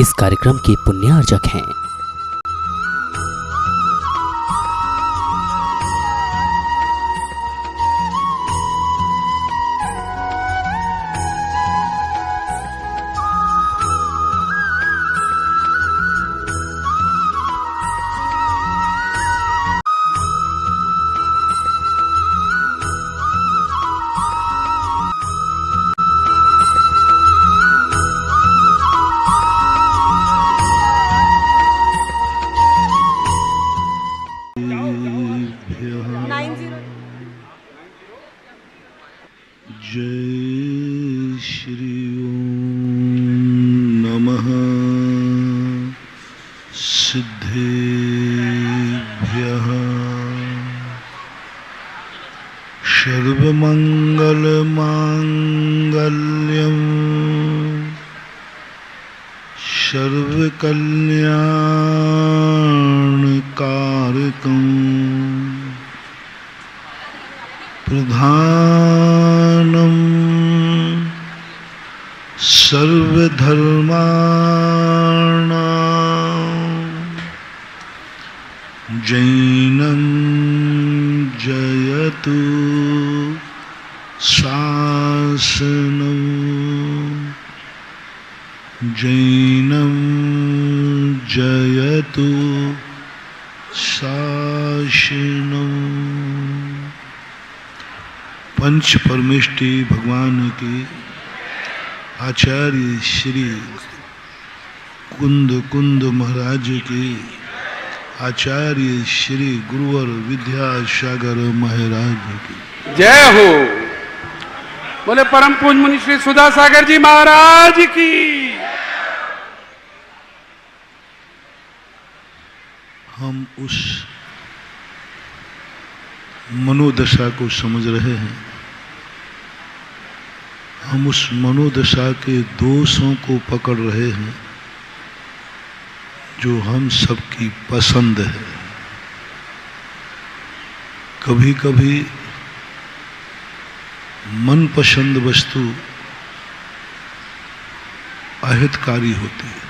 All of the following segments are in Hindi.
इस कार्यक्रम के पुण्यार्जक हैं। जय श्री ओम नमः सिद्धेभ्यः सर्वमंगलमांगल्यं सर्वकल्याणकारकं प्रधानं सर्वधर्माणां जैनं जयतु शासनं जैनं जयतु शासनं। पंच परमेष्टि भगवान की आचार्य श्री कुंद महाराज की आचार्य श्री गुरुवर विद्यासागर महाराज की जय हो। बोले परम पूज्य मुनि श्री सुधा सागर जी महाराज की। हम उस मनोदशा को समझ रहे हैं, हम उस मनोदशा के दोषों को पकड़ रहे हैं जो हम सबकी पसंद है। कभी कभी मनपसंद वस्तु अहितकारी होती है,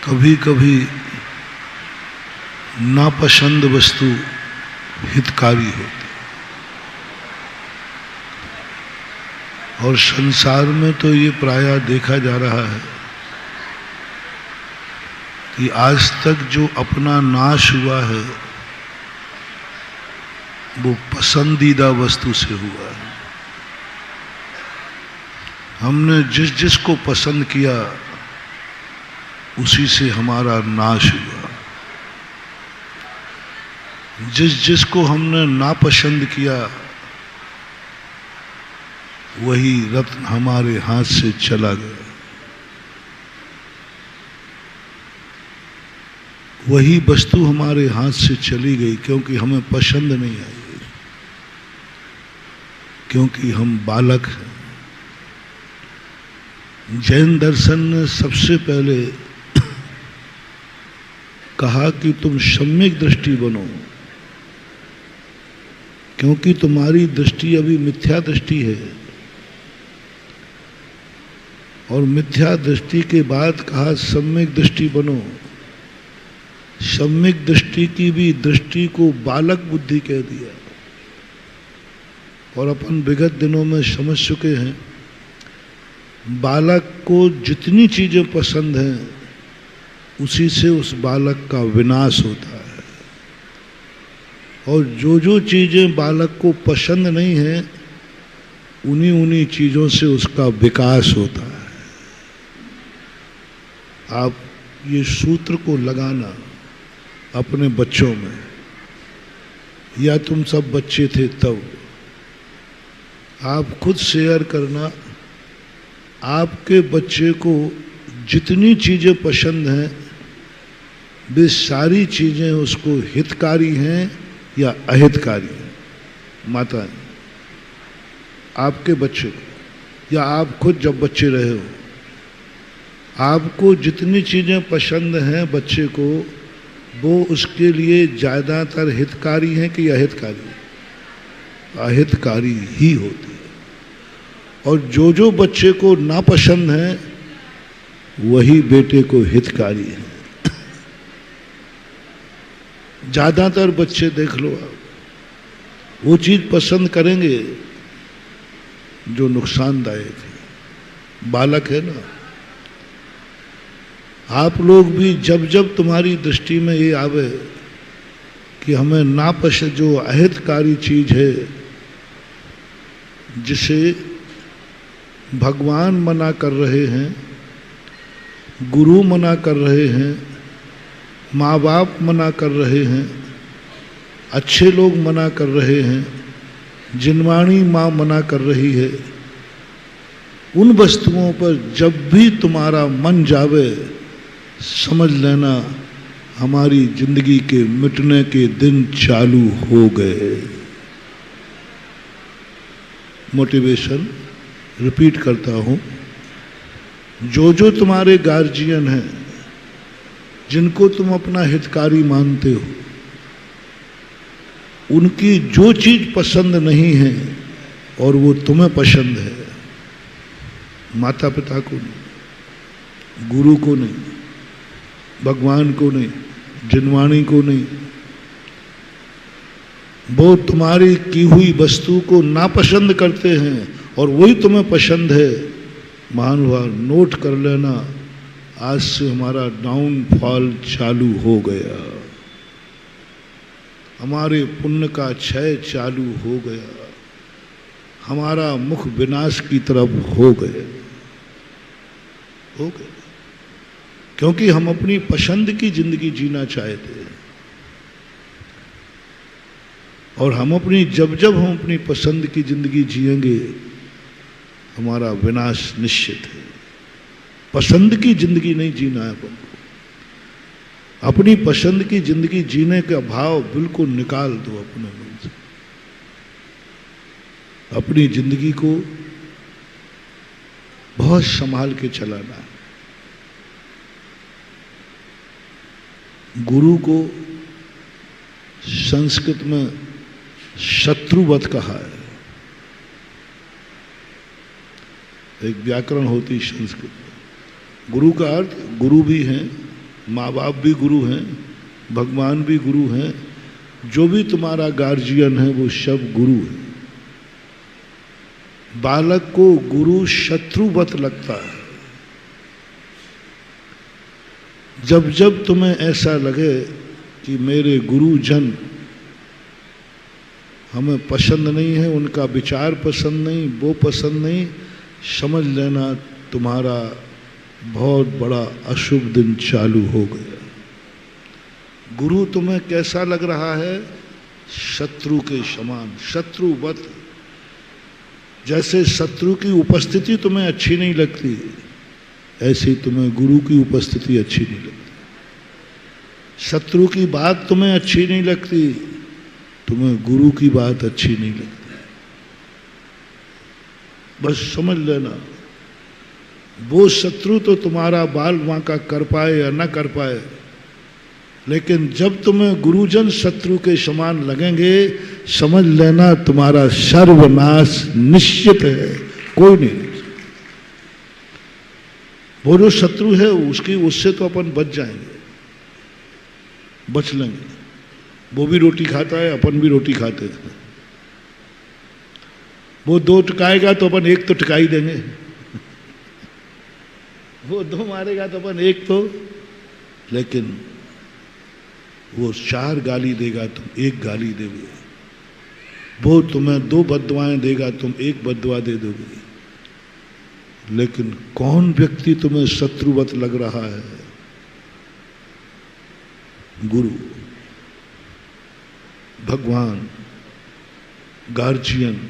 कभी कभी नापसंद वस्तु हितकारी होती। और संसार में तो ये प्रायः देखा जा रहा है कि आज तक जो अपना नाश हुआ है वो पसंदीदा वस्तु से हुआ है। हमने जिस जिस को पसंद किया उसी से हमारा नाश हुआ। जिस जिस को हमने नापसंद किया वही रत्न हमारे हाथ से चला गया, वही वस्तु हमारे हाथ से चली गई क्योंकि हमें पसंद नहीं आई, क्योंकि हम बालक हैं। जैन दर्शन ने सबसे पहले कहा कि तुम सम्यक दृष्टि बनो, क्योंकि तुम्हारी दृष्टि अभी मिथ्या दृष्टि है। और मिथ्या दृष्टि के बाद कहा सम्यक दृष्टि बनो। सम्यक दृष्टि की भी दृष्टि को बालक बुद्धि कह दिया। और अपन विगत दिनों में समझ चुके हैं, बालक को जितनी चीजें पसंद हैं उसी से उस बालक का विनाश होता है, और जो जो चीजें बालक को पसंद नहीं है उन्हीं उन्हीं चीजों से उसका विकास होता है। आप ये सूत्र को लगाना अपने बच्चों में, या तुम सब बच्चे थे तब, आप खुद शेयर करना। आपके बच्चे को जितनी चीजें पसंद हैं वे सारी चीजें उसको हितकारी हैं या अहितकारी हैं। माता आपके बच्चे को, या आप खुद जब बच्चे रहे हो, आपको जितनी चीजें पसंद हैं बच्चे को, वो उसके लिए ज्यादातर हितकारी हैं कि अहितकारी? अहितकारी ही होती है। और जो जो बच्चे को नापसंद है वही बेटे को हितकारी है। ज्यादातर बच्चे देख लो आप, वो चीज पसंद करेंगे जो नुकसानदायक है। बालक है ना, आप लोग भी जब जब तुम्हारी दृष्टि में ये आवे कि हमें नापसंद जो अहितकारी चीज है, जिसे भगवान मना कर रहे हैं, गुरु मना कर रहे हैं, माँ बाप मना कर रहे हैं, अच्छे लोग मना कर रहे हैं, जिनवाणी माँ मना कर रही है, उन वस्तुओं पर जब भी तुम्हारा मन जावे, समझ लेना हमारी जिंदगी के मिटने के दिन चालू हो गए। मोटिवेशन रिपीट करता हूं, जो तुम्हारे गार्जियन हैं, जिनको तुम अपना हितकारी मानते हो, उनकी जो चीज पसंद नहीं है और वो तुम्हें पसंद है, माता पिता को नहीं, गुरु को नहीं, भगवान को नहीं, जिनवाणी को नहीं, वो तुम्हारी की हुई वस्तु को नापसंद करते हैं और वही तुम्हें पसंद है। महानुभाव नोट कर लेना, आज से हमारा डाउनफॉल चालू हो गया, हमारे पुण्य का क्षय चालू हो गया, हमारा मुख विनाश की तरफ हो गए। क्योंकि हम अपनी पसंद की जिंदगी जीना चाहते हैं, और हम अपनी जब हम अपनी पसंद की जिंदगी जिएंगे, हमारा विनाश निश्चित है। पसंद की जिंदगी नहीं जीना है अपन को, अपनी पसंद की जिंदगी जीने का भाव बिल्कुल निकाल दो अपने मन से। अपनी जिंदगी को बहुत संभाल के चलाना है। गुरु को संस्कृत में शत्रुवत कहा है। एक व्याकरण होती संस्कृत में। गुरु का अर्थ, गुरु भी हैं, माँ बाप भी गुरु हैं, भगवान भी गुरु हैं, जो भी तुम्हारा गार्जियन है वो सब गुरु है। बालक को गुरु शत्रुवत लगता है। जब तुम्हें ऐसा लगे कि मेरे गुरुजन हमें पसंद नहीं है, उनका विचार पसंद नहीं, वो पसंद नहीं, समझ लेना तुम्हारा बहुत बड़ा अशुभ दिन चालू हो गया। गुरु तुम्हें कैसा लग रहा है? शत्रु के समान, शत्रुवत। जैसे शत्रु की उपस्थिति तुम्हें अच्छी नहीं लगती, ऐसी तुम्हें गुरु की उपस्थिति अच्छी नहीं लगती। शत्रु की बात तुम्हें अच्छी नहीं लगती, तुम्हें गुरु की बात अच्छी नहीं लगती। बस समझ लेना, वो शत्रु तो तुम्हारा बाल बांका कर पाए या ना कर पाए, लेकिन जब तुम्हें गुरुजन शत्रु के समान लगेंगे, समझ लेना तुम्हारा सर्वनाश निश्चित है, कोई नहीं। वो जो शत्रु है उससे तो अपन बच जाएंगे, बच लेंगे। वो भी रोटी खाता है, अपन भी रोटी खाते हैं। वो दो टकाएगा तो अपन एक तो टका ही देंगे, वो दो मारेगा तो अपन एक तो, लेकिन वो चार गाली देगा तुम एक गाली दोगे, वो तुम्हें दो बद्दुआएं देगा तुम एक बद्दुआ दे दोगे। लेकिन कौन व्यक्ति तुम्हें शत्रुवत लग रहा है? गुरु, भगवान, गार्जियन,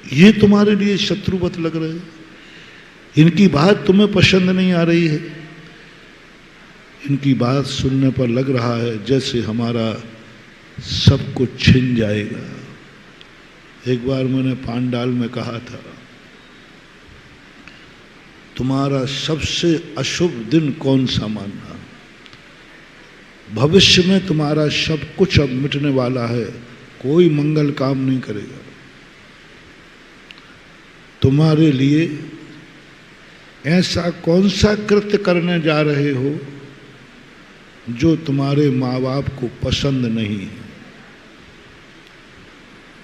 ये तुम्हारे लिए शत्रुवत लग रहे हैं। इनकी बात तुम्हें पसंद नहीं आ रही है, इनकी बात सुनने पर लग रहा है जैसे हमारा सब कुछ छिन जाएगा। एक बार मैंने पांडाल में कहा था, तुम्हारा सबसे अशुभ दिन कौन सा मानना? भविष्य में तुम्हारा सब कुछ अब मिटने वाला है, कोई मंगल काम नहीं करेगा। तुम्हारे लिए ऐसा कौन सा कृत्य करने जा रहे हो जो तुम्हारे माँ बाप को पसंद नहीं है,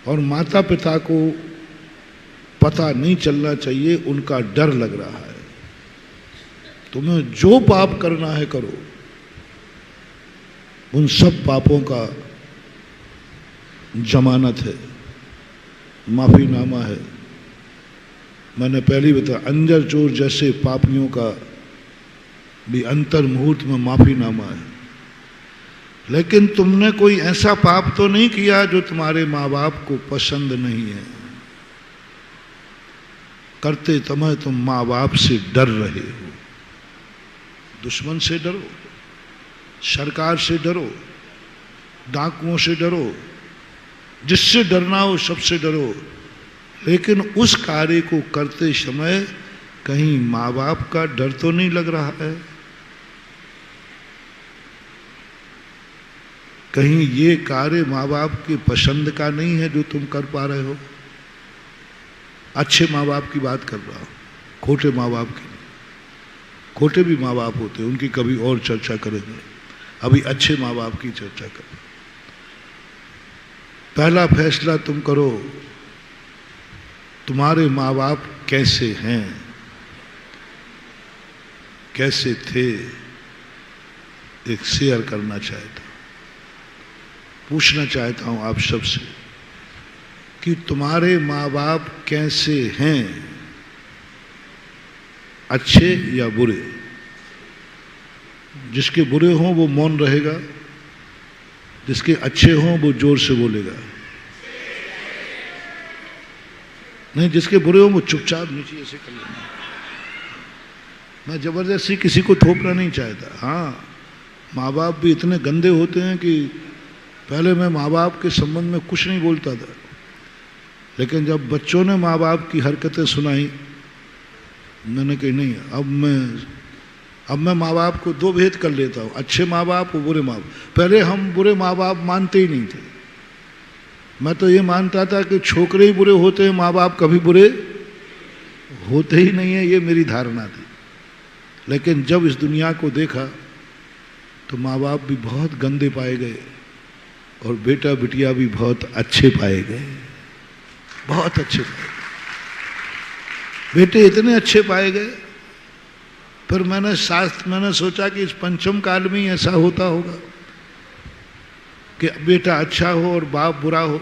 और माता पिता को पता नहीं चलना चाहिए, उनका डर लग रहा है। तुम्हें जो पाप करना है करो, उन सब पापों का जमानत है, माफीनामा है। मैंने पहले ही बताया, अंजर चोर जैसे पापियों का भी अंतर मुहूर्त में माफीनामा है। लेकिन तुमने कोई ऐसा पाप तो नहीं किया जो तुम्हारे माँ बाप को पसंद नहीं है। करते समय तुम माँ बाप से डर रहे हो। दुश्मन से डरो, सरकार से डरो, डाकुओं से डरो, जिससे डरना हो सबसे डरो, लेकिन उस कार्य को करते समय कहीं माँ बाप का डर तो नहीं लग रहा है? कहीं ये कार्य माँ बाप की पसंद का नहीं है जो तुम कर पा रहे हो? अच्छे माँ बाप की बात कर रहा हूं, खोटे माँ बाप की। खोटे भी माँ बाप होते हैं, उनकी कभी और चर्चा करेंगे। अभी अच्छे माँ बाप की चर्चा करें। पहला फैसला तुम करो, तुम्हारे माँ बाप कैसे हैं, कैसे थे, एक शेयर करना चाहता हूं, पूछना चाहता हूं आप सबसे कि तुम्हारे माँ बाप कैसे हैं, अच्छे या बुरे? जिसके बुरे हों वो मौन रहेगा, जिसके अच्छे हों वो जोर से बोलेगा। नहीं, जिसके बुरे हों वो चुपचाप नीचे ऐसे कर लेना। मैं जबरदस्ती किसी को थोपना नहीं चाहता। हाँ, माँ बाप भी इतने गंदे होते हैं कि पहले मैं माँ बाप के संबंध में कुछ नहीं बोलता था, लेकिन जब बच्चों ने माँ बाप की हरकतें सुनाई, मैंने कही नहीं, अब मैं माँ बाप को दो भेद कर लेता हूँ, अच्छे माँ बाप और बुरे माँ बाप। पहले हम बुरे माँ बाप मानते ही नहीं थे। मैं तो ये मानता था कि छोकरे ही बुरे होते हैं, माँ बाप कभी बुरे होते ही नहीं है, ये मेरी धारणा थी। लेकिन जब इस दुनिया को देखा तो माँ बाप भी बहुत गंदे पाए गए और बेटा बिटिया भी बहुत अच्छे पाए गए, बहुत अच्छे पाए गए। बेटे इतने अच्छे पाए गए। फिर मैंने सोचा कि इस पंचम काल में ही ऐसा होता होगा कि बेटा अच्छा हो और बाप बुरा हो।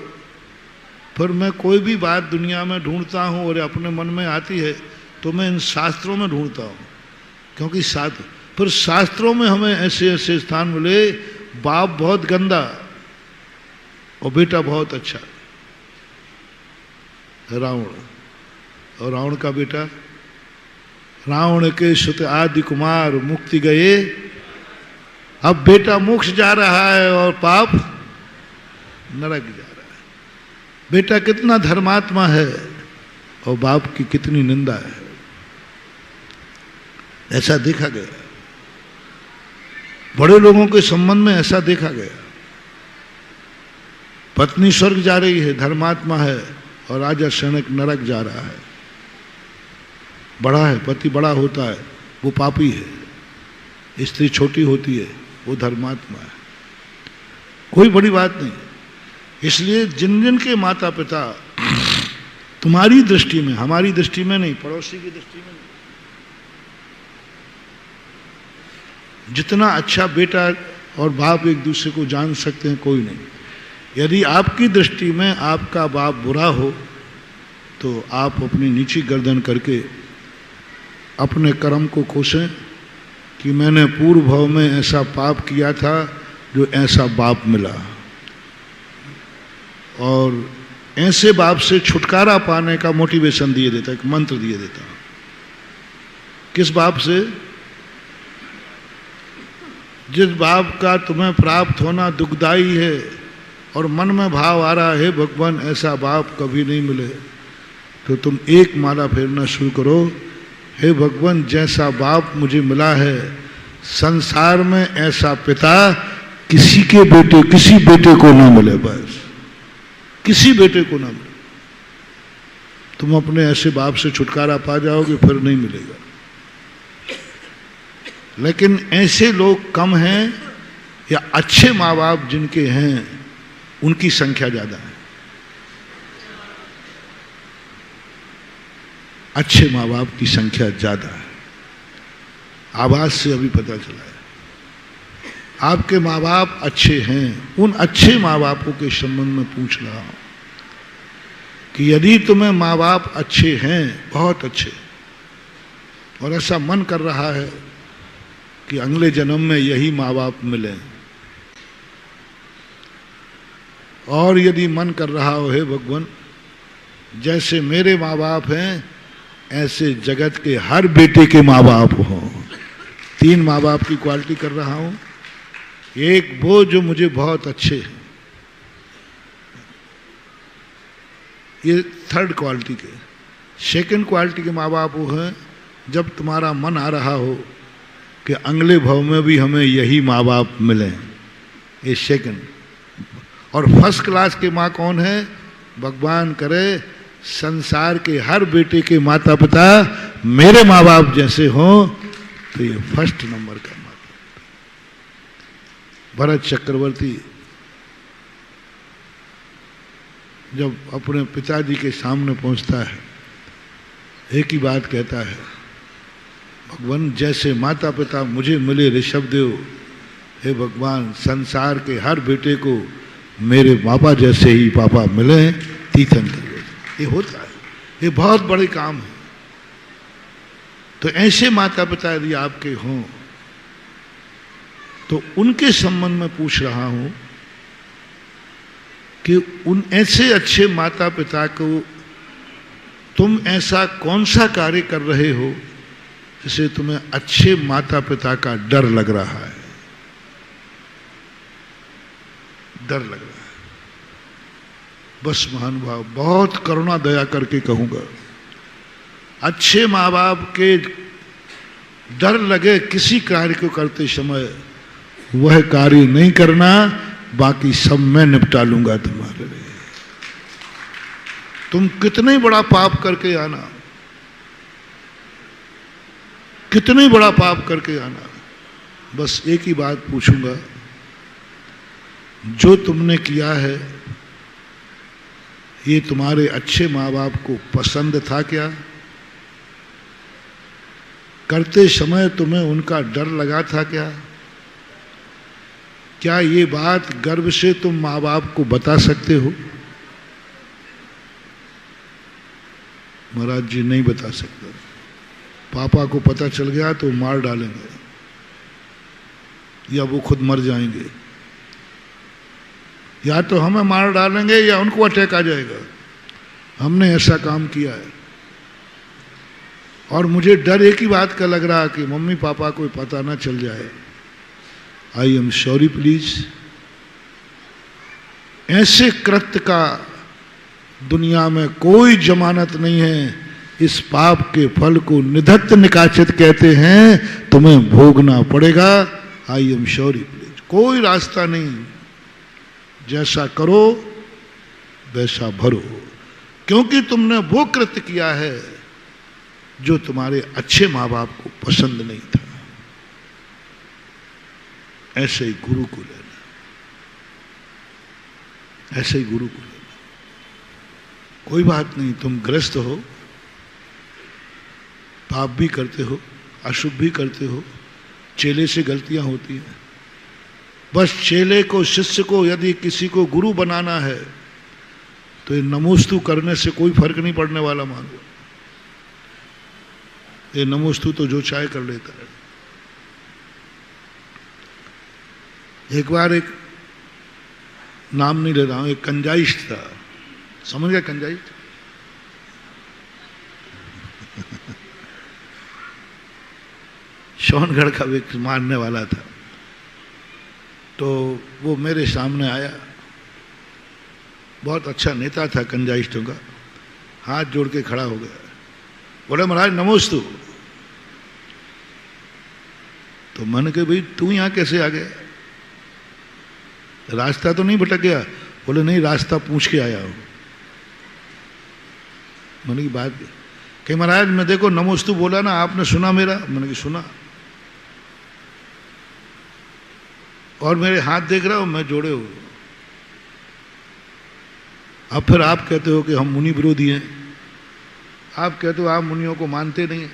फिर मैं कोई भी बात दुनिया में ढूंढता हूँ और अपने मन में आती है तो मैं इन शास्त्रों में ढूंढता हूँ, क्योंकि फिर शास्त्रों में हमें ऐसे ऐसे स्थान मिले, बाप बहुत गंदा और बेटा बहुत अच्छा। रावण, और रावण का बेटा, रावण के सुत आदि कुमार मुक्ति गए। अब बेटा मोक्ष जा रहा है और पाप नरक जा रहा है। बेटा कितना धर्मात्मा है और बाप की कितनी निंदा है, ऐसा देखा गया। बड़े लोगों के संबंध में ऐसा देखा गया। पत्नी स्वर्ग जा रही है, धर्मात्मा है, और राजा सनक नरक जा रहा है। बड़ा है, पति बड़ा होता है, वो पापी है। स्त्री छोटी होती है, वो धर्मात्मा है। कोई बड़ी बात नहीं। इसलिए जिन जिन के माता पिता तुम्हारी दृष्टि में, हमारी दृष्टि में नहीं, पड़ोसी की दृष्टि में नहीं, जितना अच्छा बेटा और बाप एक दूसरे को जान सकते हैं, कोई नहीं। यदि आपकी दृष्टि में आपका बाप बुरा हो तो आप अपनी नीची गर्दन करके अपने कर्म को कोसें कि मैंने पूर्व भाव में ऐसा पाप किया था जो ऐसा बाप मिला, और ऐसे बाप से छुटकारा पाने का मोटिवेशन दिए देता, एक मंत्र दिए देता। किस बाप से? जिस बाप का तुम्हें प्राप्त होना दुखदाई है और मन में भाव आ रहा है भगवान ऐसा बाप कभी नहीं मिले, तो तुम एक माला फेरना शुरू करो। हे भगवान, जैसा बाप मुझे मिला है संसार में ऐसा पिता किसी बेटे को ना मिले, बस किसी बेटे को ना मिले। तुम अपने ऐसे बाप से छुटकारा पा जाओगे, फिर नहीं मिलेगा। लेकिन ऐसे लोग कम हैं या अच्छे माँ बाप जिनके हैं उनकी संख्या ज्यादा है। अच्छे माँ बाप की संख्या ज्यादा है। आवाज से अभी पता चला है। आपके माँ बाप अच्छे हैं, उन अच्छे माँ बापों के संबंध में पूछ रहा हूं कि यदि तुम्हें माँ बाप अच्छे हैं, बहुत अच्छे, और ऐसा मन कर रहा है कि अगले जन्म में यही माँ बाप मिले, और यदि मन कर रहा हो हे भगवान जैसे मेरे माँ बाप हैं ऐसे जगत के हर बेटे के माँ बाप हों। 3 माँ बाप की क्वालिटी कर रहा हूं। एक वो जो मुझे बहुत अच्छे हैं, ये 3rd क्वालिटी के। 2nd क्वालिटी के माँ बाप वो हैं जब तुम्हारा मन आ रहा हो कि अगले भव में भी हमें यही माँ बाप मिले, ये 2nd। और 1st क्लास के माँ कौन है? भगवान करे संसार के हर बेटे के माता पिता मेरे माँ बाप जैसे हों, तो ये 1st नंबर का माता। भरत चक्रवर्ती जब अपने पिताजी के सामने पहुंचता है, एक ही बात कहता है, भगवान जैसे माता पिता मुझे मिले ऋषभदेव, हे भगवान संसार के हर बेटे को मेरे पापा जैसे ही पापा मिले तीर्थंकर। ये होता है, ये बहुत बड़े काम है। तो ऐसे माता पिता यदि आपके हों तो उनके संबंध में पूछ रहा हूं कि उन ऐसे अच्छे माता पिता को तुम ऐसा कौन सा कार्य कर रहे हो जिसे तुम्हें अच्छे माता पिता का डर लग रहा है? डर लग रहा है। बस महानुभाव, बहुत करुणा दया करके कहूंगा, अच्छे माँ बाप के डर लगे किसी कार्य को करते समय वह कार्य नहीं करना, बाकी सब मैं निपटा लूंगा तुम्हारे लिए। तुम कितने बड़ा पाप करके आना, कितने बड़ा पाप करके आना, बस एक ही बात पूछूंगा, जो तुमने किया है ये तुम्हारे अच्छे माँ बाप को पसंद था क्या? करते समय तुम्हें उनका डर लगा था क्या? क्या ये बात गर्व से तुम माँ बाप को बता सकते हो? महाराज जी नहीं बता सकते। पापा को पता चल गया तो मार डालेंगे या वो खुद मर जाएंगे, या तो हमें मार डालेंगे या उनको अटैक आ जाएगा। हमने ऐसा काम किया है और मुझे डर एक ही बात का लग रहा कि मम्मी पापा को पता ना चल जाए। I am sorry please. ऐसे कृत्य का दुनिया में कोई जमानत नहीं है। इस पाप के फल को निधत्त निकाचित कहते हैं, तुम्हें भोगना पड़ेगा। I am sorry please. कोई रास्ता नहीं, जैसा करो वैसा भरो, क्योंकि तुमने वो कृत्य किया है जो तुम्हारे अच्छे माँ बाप को पसंद नहीं था। ऐसे ही गुरु को लेना, ऐसे ही गुरु को लेना। कोई बात नहीं, तुम ग्रस्त हो, पाप भी करते हो, अशुभ भी करते हो, चेले से गलतियां होती हैं। बस चेले को, शिष्य को यदि किसी को गुरु बनाना है तो ये नमोस्तु करने से कोई फर्क नहीं पड़ने वाला। मान लो ये नमोस्तु तो जो चाहे कर लेता है। एक बार, एक नाम नहीं ले रहा हूं, एक कंजाइश था, समझ गया कंजाइश? सोनगढ़ का व्यक्ति मारने वाला था। तो वो मेरे सामने आया, बहुत अच्छा नेता था कंजाइस्टों का, हाथ जोड़ के खड़ा हो गया, बोला महाराज नमोस्तु। तो मन के भाई तू यहाँ कैसे आ गया, रास्ता तो नहीं भटक गया? बोले नहीं, रास्ता पूछ के आया हूं। मैंने की बात कि महाराज मैं देखो नमोस्तु बोला ना, आपने सुना मेरा? मैंने की सुना। और मेरे हाथ देख रहे हो, मैं जोड़े हुए। अब फिर आप कहते हो कि हम मुनि विरोधी हैं, आप कहते हो आप मुनियों को मानते नहीं।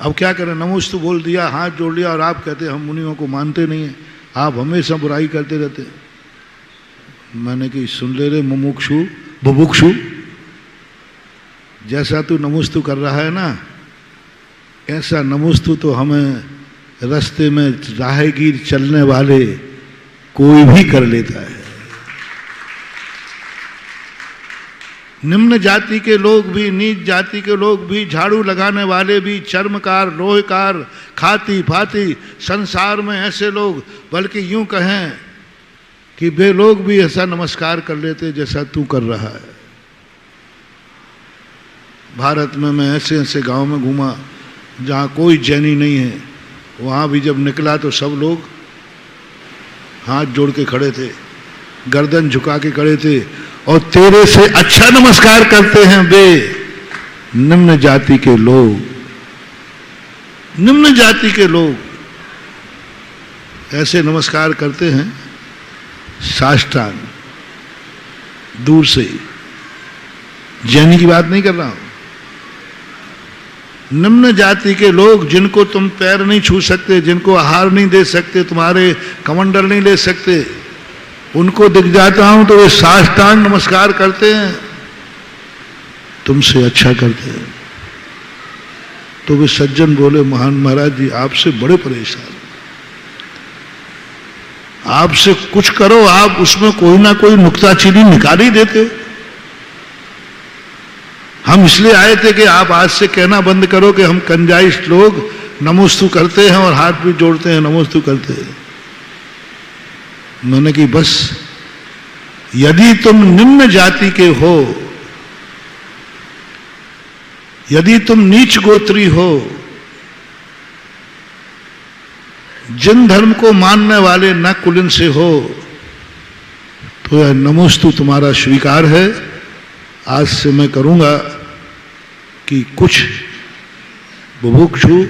अब क्या करें, नमोस्तु बोल दिया, हाथ जोड़ लिया, और आप कहते हैं हम मुनियों को मानते नहीं हैं, आप हमेशा बुराई करते रहते हैं। मैंने कि सुन ले रे मुमुक्षु बुभुक्षु, जैसा तू नमोस्तु कर रहा है ना, ऐसा नमोस्तु तो हमें रास्ते में राहगीर चलने वाले कोई भी कर लेता है। निम्न जाति के लोग भी, नीच जाति के लोग भी, झाड़ू लगाने वाले भी, चर्मकार, लोहकार, खाती फाती, संसार में ऐसे लोग, बल्कि यूं कहें कि वे लोग भी ऐसा नमस्कार कर लेते जैसा तू कर रहा है। भारत में मैं ऐसे ऐसे गांव में घूमा जहाँ कोई जैनी नहीं है, वहाँ भी जब निकला तो सब लोग हाथ जोड़ के खड़े थे, गर्दन झुका के खड़े थे, और तेरे से अच्छा नमस्कार करते हैं वे निम्न जाति के लोग। निम्न जाति के लोग ऐसे नमस्कार करते हैं साष्टांग, दूर से ही। जैनी की बात नहीं कर रहा हूं। निम्न जाति के लोग जिनको तुम पैर नहीं छू सकते, जिनको आहार नहीं दे सकते, तुम्हारे कमंडल नहीं ले सकते, उनको दिख जाता हूं तो वे साष्टांग नमस्कार करते हैं, तुमसे अच्छा करते हैं। तो वे सज्जन बोले, महान महाराज जी आपसे बड़े परेशान, आपसे कुछ करो, आप उसमें कोई ना कोई नुक्ताचीनी निकाल ही देते हो। हम इसलिए आए थे कि आप आज से कहना बंद करो कि हम कंजाइश लोग नमोस्तु करते हैं और हाथ भी जोड़ते हैं, नमोस्तु करते हैं। मैंने कि बस यदि तुम निम्न जाति के हो, यदि तुम नीच गोत्री हो, जिन धर्म को मानने वाले न कुलीन से हो, तो यह नमोस्तु तुम्हारा स्वीकार है। आज से मैं करूंगा कि कुछ बुभुक्षु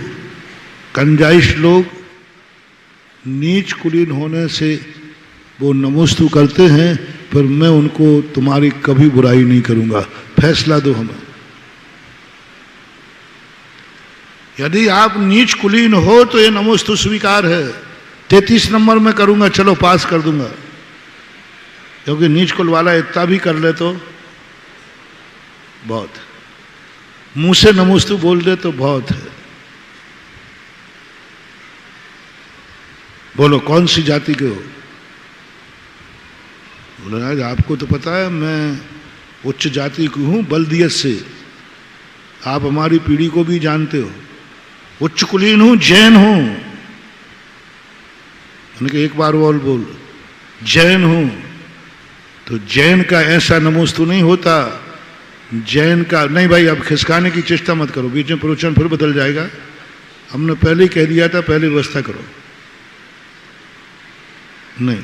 कंजाइश लोग नीच कुलीन होने से वो नमोस्तु करते हैं, पर मैं उनको तुम्हारी कभी बुराई नहीं करूंगा, फैसला दो हमें। यदि आप नीच कुलीन हो तो ये नमोस्तु स्वीकार है, 33 नंबर में करूंगा, चलो पास कर दूंगा। क्योंकि नीच कुल वाला इतना भी कर ले तो बहुत, मुंह से नमोस्तु बोल दे तो बहुत है। बोलो कौन सी जाति के हो? बोले आज आपको तो पता है मैं उच्च जाति की हूं, बल्दियत से, आप हमारी पीढ़ी को भी जानते हो। उच्च कुलीन हूं, जैन हूं। उनके एक बार बोल जैन हूं, तो जैन का ऐसा नमोस्तु नहीं होता। जैन का नहीं भाई, अब खिसकाने की चेष्टा मत करो, बीच में प्रवचन फिर बदल जाएगा। हमने पहले ही कह दिया था, पहले व्यवस्था करो। नहीं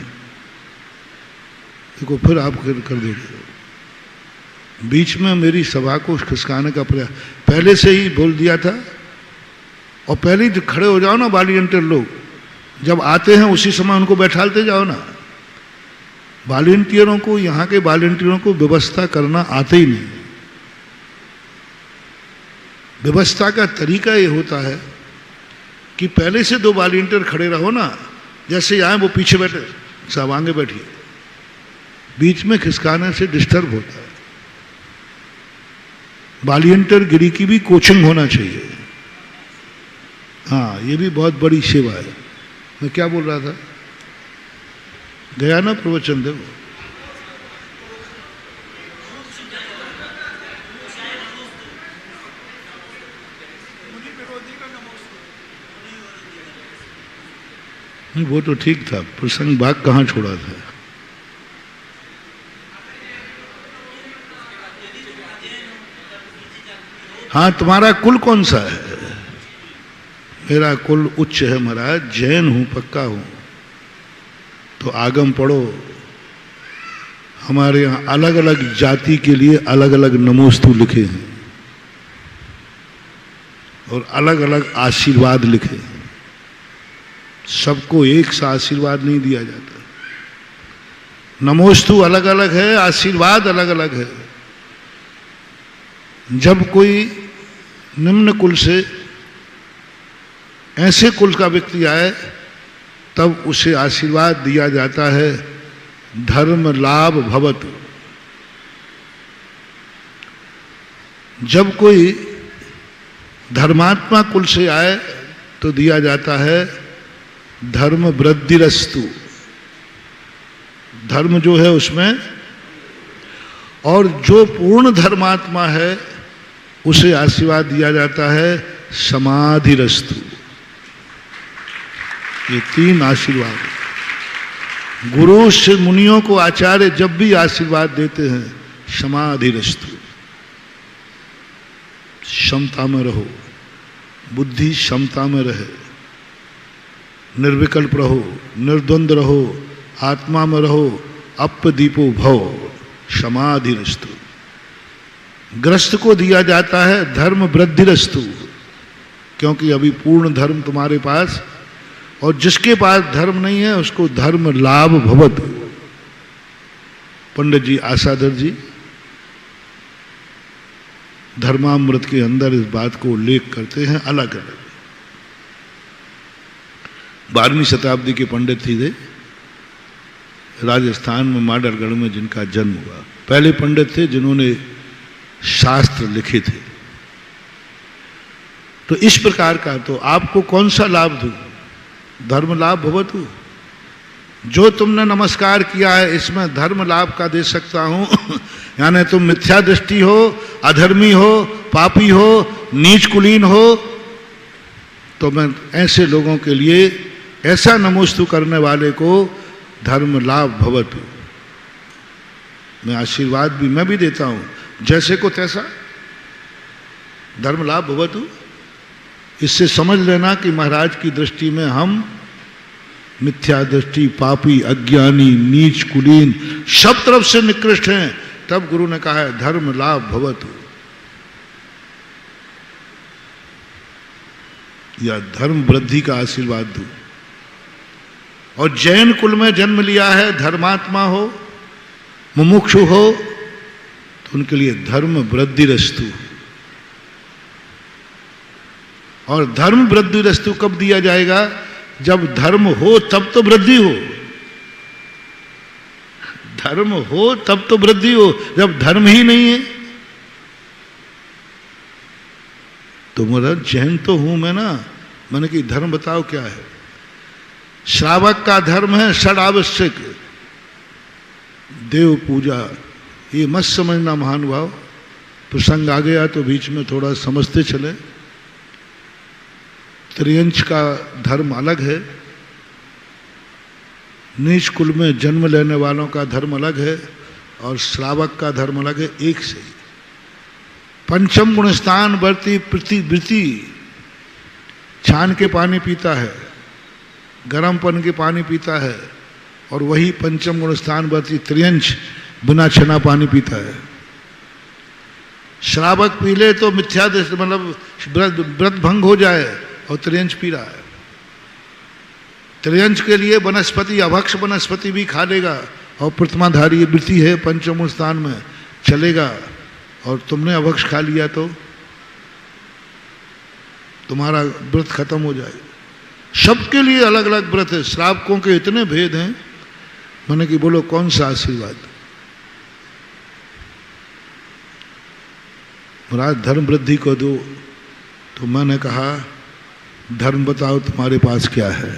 देखो फिर आप कर दोगे। बीच में मेरी सभा को खिसकाने का प्रयास पहले से ही बोल दिया था। और पहले ही खड़े हो जाओ ना वॉलंटियर लोग, जब आते हैं उसी समय उनको बैठालते जाओ ना। वॉलंटियरों को, यहाँ के वॉलंटियरों को व्यवस्था करना आते ही नहीं। व्यवस्था का तरीका ये होता है कि पहले से 2 वॉलंटियर खड़े रहो ना, जैसे आए वो पीछे बैठे, सब आगे बैठिए। बीच में खिसकाने से डिस्टर्ब होता है। वॉलंटियर गिरी की भी कोचिंग होना चाहिए। हाँ, ये भी बहुत बड़ी सेवा है। मैं क्या बोल रहा था, गया ना प्रवचन देव। वो तो ठीक था, प्रसंग भाग कहाँ छोड़ा था। हाँ, तुम्हारा कुल कौन सा है? मेरा कुल उच्च है महाराज, जैन हूं, पक्का हूं। तो आगम पढ़ो। हमारे यहाँ अलग अलग जाति के लिए अलग अलग नमोस्तु लिखे हैं और अलग अलग आशीर्वाद लिखे हैं। सबको एक सा आशीर्वाद नहीं दिया जाता। नमोस्तु अलग अलग है, आशीर्वाद अलग अलग है। जब कोई निम्न कुल से ऐसे कुल का व्यक्ति आए तब उसे आशीर्वाद दिया जाता है धर्म लाभ भवतु। जब कोई धर्मात्मा कुल से आए तो दिया जाता है धर्म वृद्धिरस्तु, धर्म जो है उसमें। और जो पूर्ण धर्मात्मा है उसे आशीर्वाद दिया जाता है समाधिरस्तु। ये 3 आशीर्वाद। गुरु से मुनियों को आचार्य जब भी आशीर्वाद देते हैं समाधिरस्तु, क्षमता में रहो, बुद्धि क्षमता में रहे, निर्विकल्प रहो, निर्द्वंद रहो, आत्मा में रहो, अपदीपो भव, समाधिरस्तु। ग्रस्त को दिया जाता है धर्म वृद्धिरस्तु, क्योंकि अभी पूर्ण धर्म तुम्हारे पास, और जिसके पास धर्म नहीं है उसको धर्म लाभ भवतु। पंडित जी आशाधर जी धर्मामृत के अंदर इस बात को उल्लेख करते हैं अलग अलग। 12वीं शताब्दी के पंडित थे, राजस्थान में माडरगढ़ में जिनका जन्म हुआ। पहले पंडित थे जिन्होंने शास्त्र लिखे थे। तो इस प्रकार का, तो आपको कौन सा लाभ दूं? धर्म लाभ भवतु। जो तुमने नमस्कार किया है इसमें धर्म लाभ का दे सकता हूं। यानी तुम मिथ्या दृष्टि हो, अधर्मी हो, पापी हो, नीच कुलीन हो, तो मैं ऐसे लोगों के लिए, ऐसा नमोस्तु करने वाले को धर्म लाभ भवतु। मैं आशीर्वाद भी मैं भी देता हूं, जैसे को तैसा धर्म लाभ भवतु। इससे समझ लेना कि महाराज की दृष्टि में हम मिथ्या दृष्टि, पापी, अज्ञानी, नीच कुलीन, सब तरफ से निकृष्ट हैं। तब गुरु ने कहा है धर्म लाभ भवतु, या धर्म वृद्धि का आशीर्वाद दो। और जैन कुल में जन्म लिया है, धर्मात्मा हो, मुमुक्षु हो, तो उनके लिए धर्म वृद्धिरस्तु। और धर्म वृद्धिरस्तु कब दिया जाएगा? जब धर्म हो तब तो वृद्धि हो। धर्म हो तब तो वृद्धि हो, जब धर्म ही नहीं है तो मेरा जैन तो हूं मैं ना। मैंने कि धर्म बताओ क्या है? श्रावक का धर्म है षड आवश्यक, देव पूजा। ये मत समझना महानुभाव, प्रसंग आ गया तो बीच में थोड़ा समझते चले। त्रियंच का धर्म अलग है, नीच कुल में जन्म लेने वालों का धर्म अलग है, और श्रावक का धर्म अलग है। एक से ही पंचम गुणस्थान वृत्ति छान के पानी पीता है, गर्मपन के पानी पीता है, और वही पंचम गुणस्थान वर्ती त्रियंच बिना छना पानी पीता है। श्रावक पी ले तो मिथ्या दृष्टि, मतलब व्रत भंग हो जाए, और त्रियंच पी रहा है। त्रियंच के लिए वनस्पति, अभक्ष वनस्पति भी खा लेगा, और प्रतिमाधारी वृत्ति है पंचम स्थान में, चलेगा। और तुमने अभक्ष खा लिया तो तुम्हारा व्रत खत्म हो जाए। सबके लिए अलग अलग व्रत है। श्रावकों के इतने भेद हैं, मैंने कि बोलो कौन सा आशीर्वाद? महाराज धर्म वृद्धि को दो, तो मैंने कहा धर्म बताओ तुम्हारे पास क्या है?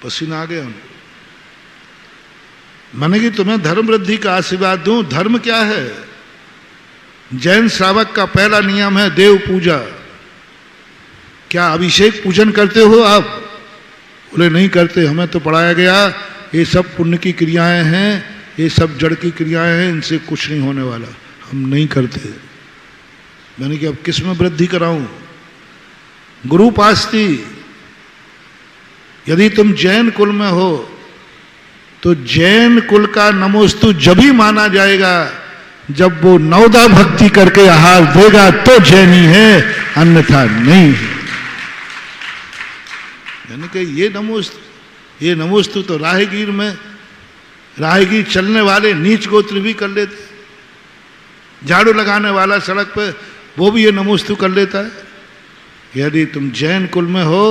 पसीना आ गया। मैंने कि तुम्हें धर्म वृद्धि का आशीर्वाद दूं, धर्म क्या है? जैन श्रावक का पहला नियम है देव पूजा। क्या अभिषेक पूजन करते हो आप? बोले नहीं करते, हमें तो पढ़ाया गया ये सब पुण्य की क्रियाएं हैं, ये सब जड़ की क्रियाएं हैं, इनसे कुछ नहीं होने वाला, हम नहीं करते। मैंने कि अब किस में वृद्धि कराऊं? गुरु पास्ती। यदि तुम जैन कुल में हो तो जैन कुल का नमोस्तु जब ही माना जाएगा जब वो नवदा भक्ति करके आहार देगा तो जैनी है, अन्यथा नहीं है। यानी कि ये नमोस्तु तो राहगीर में, राहगीर चलने वाले नीच गोत्र भी कर लेते, झाड़ू लगाने वाला सड़क पे वो भी ये नमोस्तु कर लेता है। यदि तुम जैन कुल में हो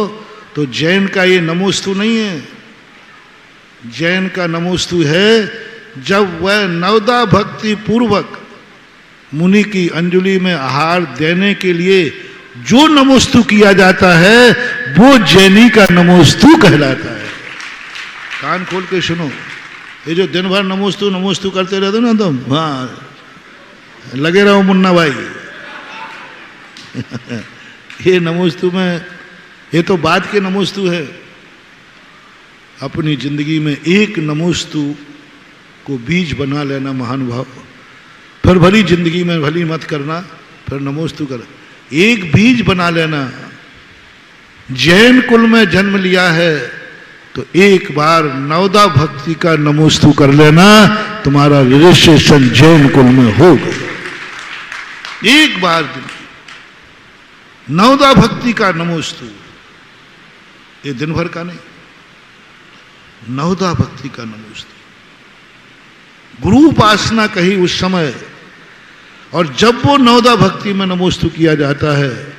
तो जैन का ये नमोस्तु नहीं है। जैन का नमोस्तु है जब वह नवदा भक्ति पूर्वक मुनि की अंजलि में आहार देने के लिए जो नमोस्तु किया जाता है वो जैनी का नमोस्तु कहलाता है। कान खोल के सुनो, ये जो दिन भर नमोस्तु नमोस्तु करते रहते ना तुम, हाँ लगे रहो मुन्ना भाई ये नमोस्तु में, ये तो बाद के नमोस्तु है। अपनी जिंदगी में एक नमोस्तु को बीज बना लेना महानुभाव, फिर भली जिंदगी में भली मत करना, फिर नमोस्तु कर, एक बीज बना लेना। जैन कुल में जन्म लिया है तो एक बार नवदा भक्ति का नमोस्तु कर लेना, तुम्हारा रजिस्ट्रेशन जैन कुल में हो गया। एक बार नवदा भक्ति का नमोस्तु, ये दिन भर का नहीं, नवदा भक्ति का नमोस्तु। गुरु उपासना कही उस समय, और जब वो नवदा भक्ति में नमोस्तु किया जाता है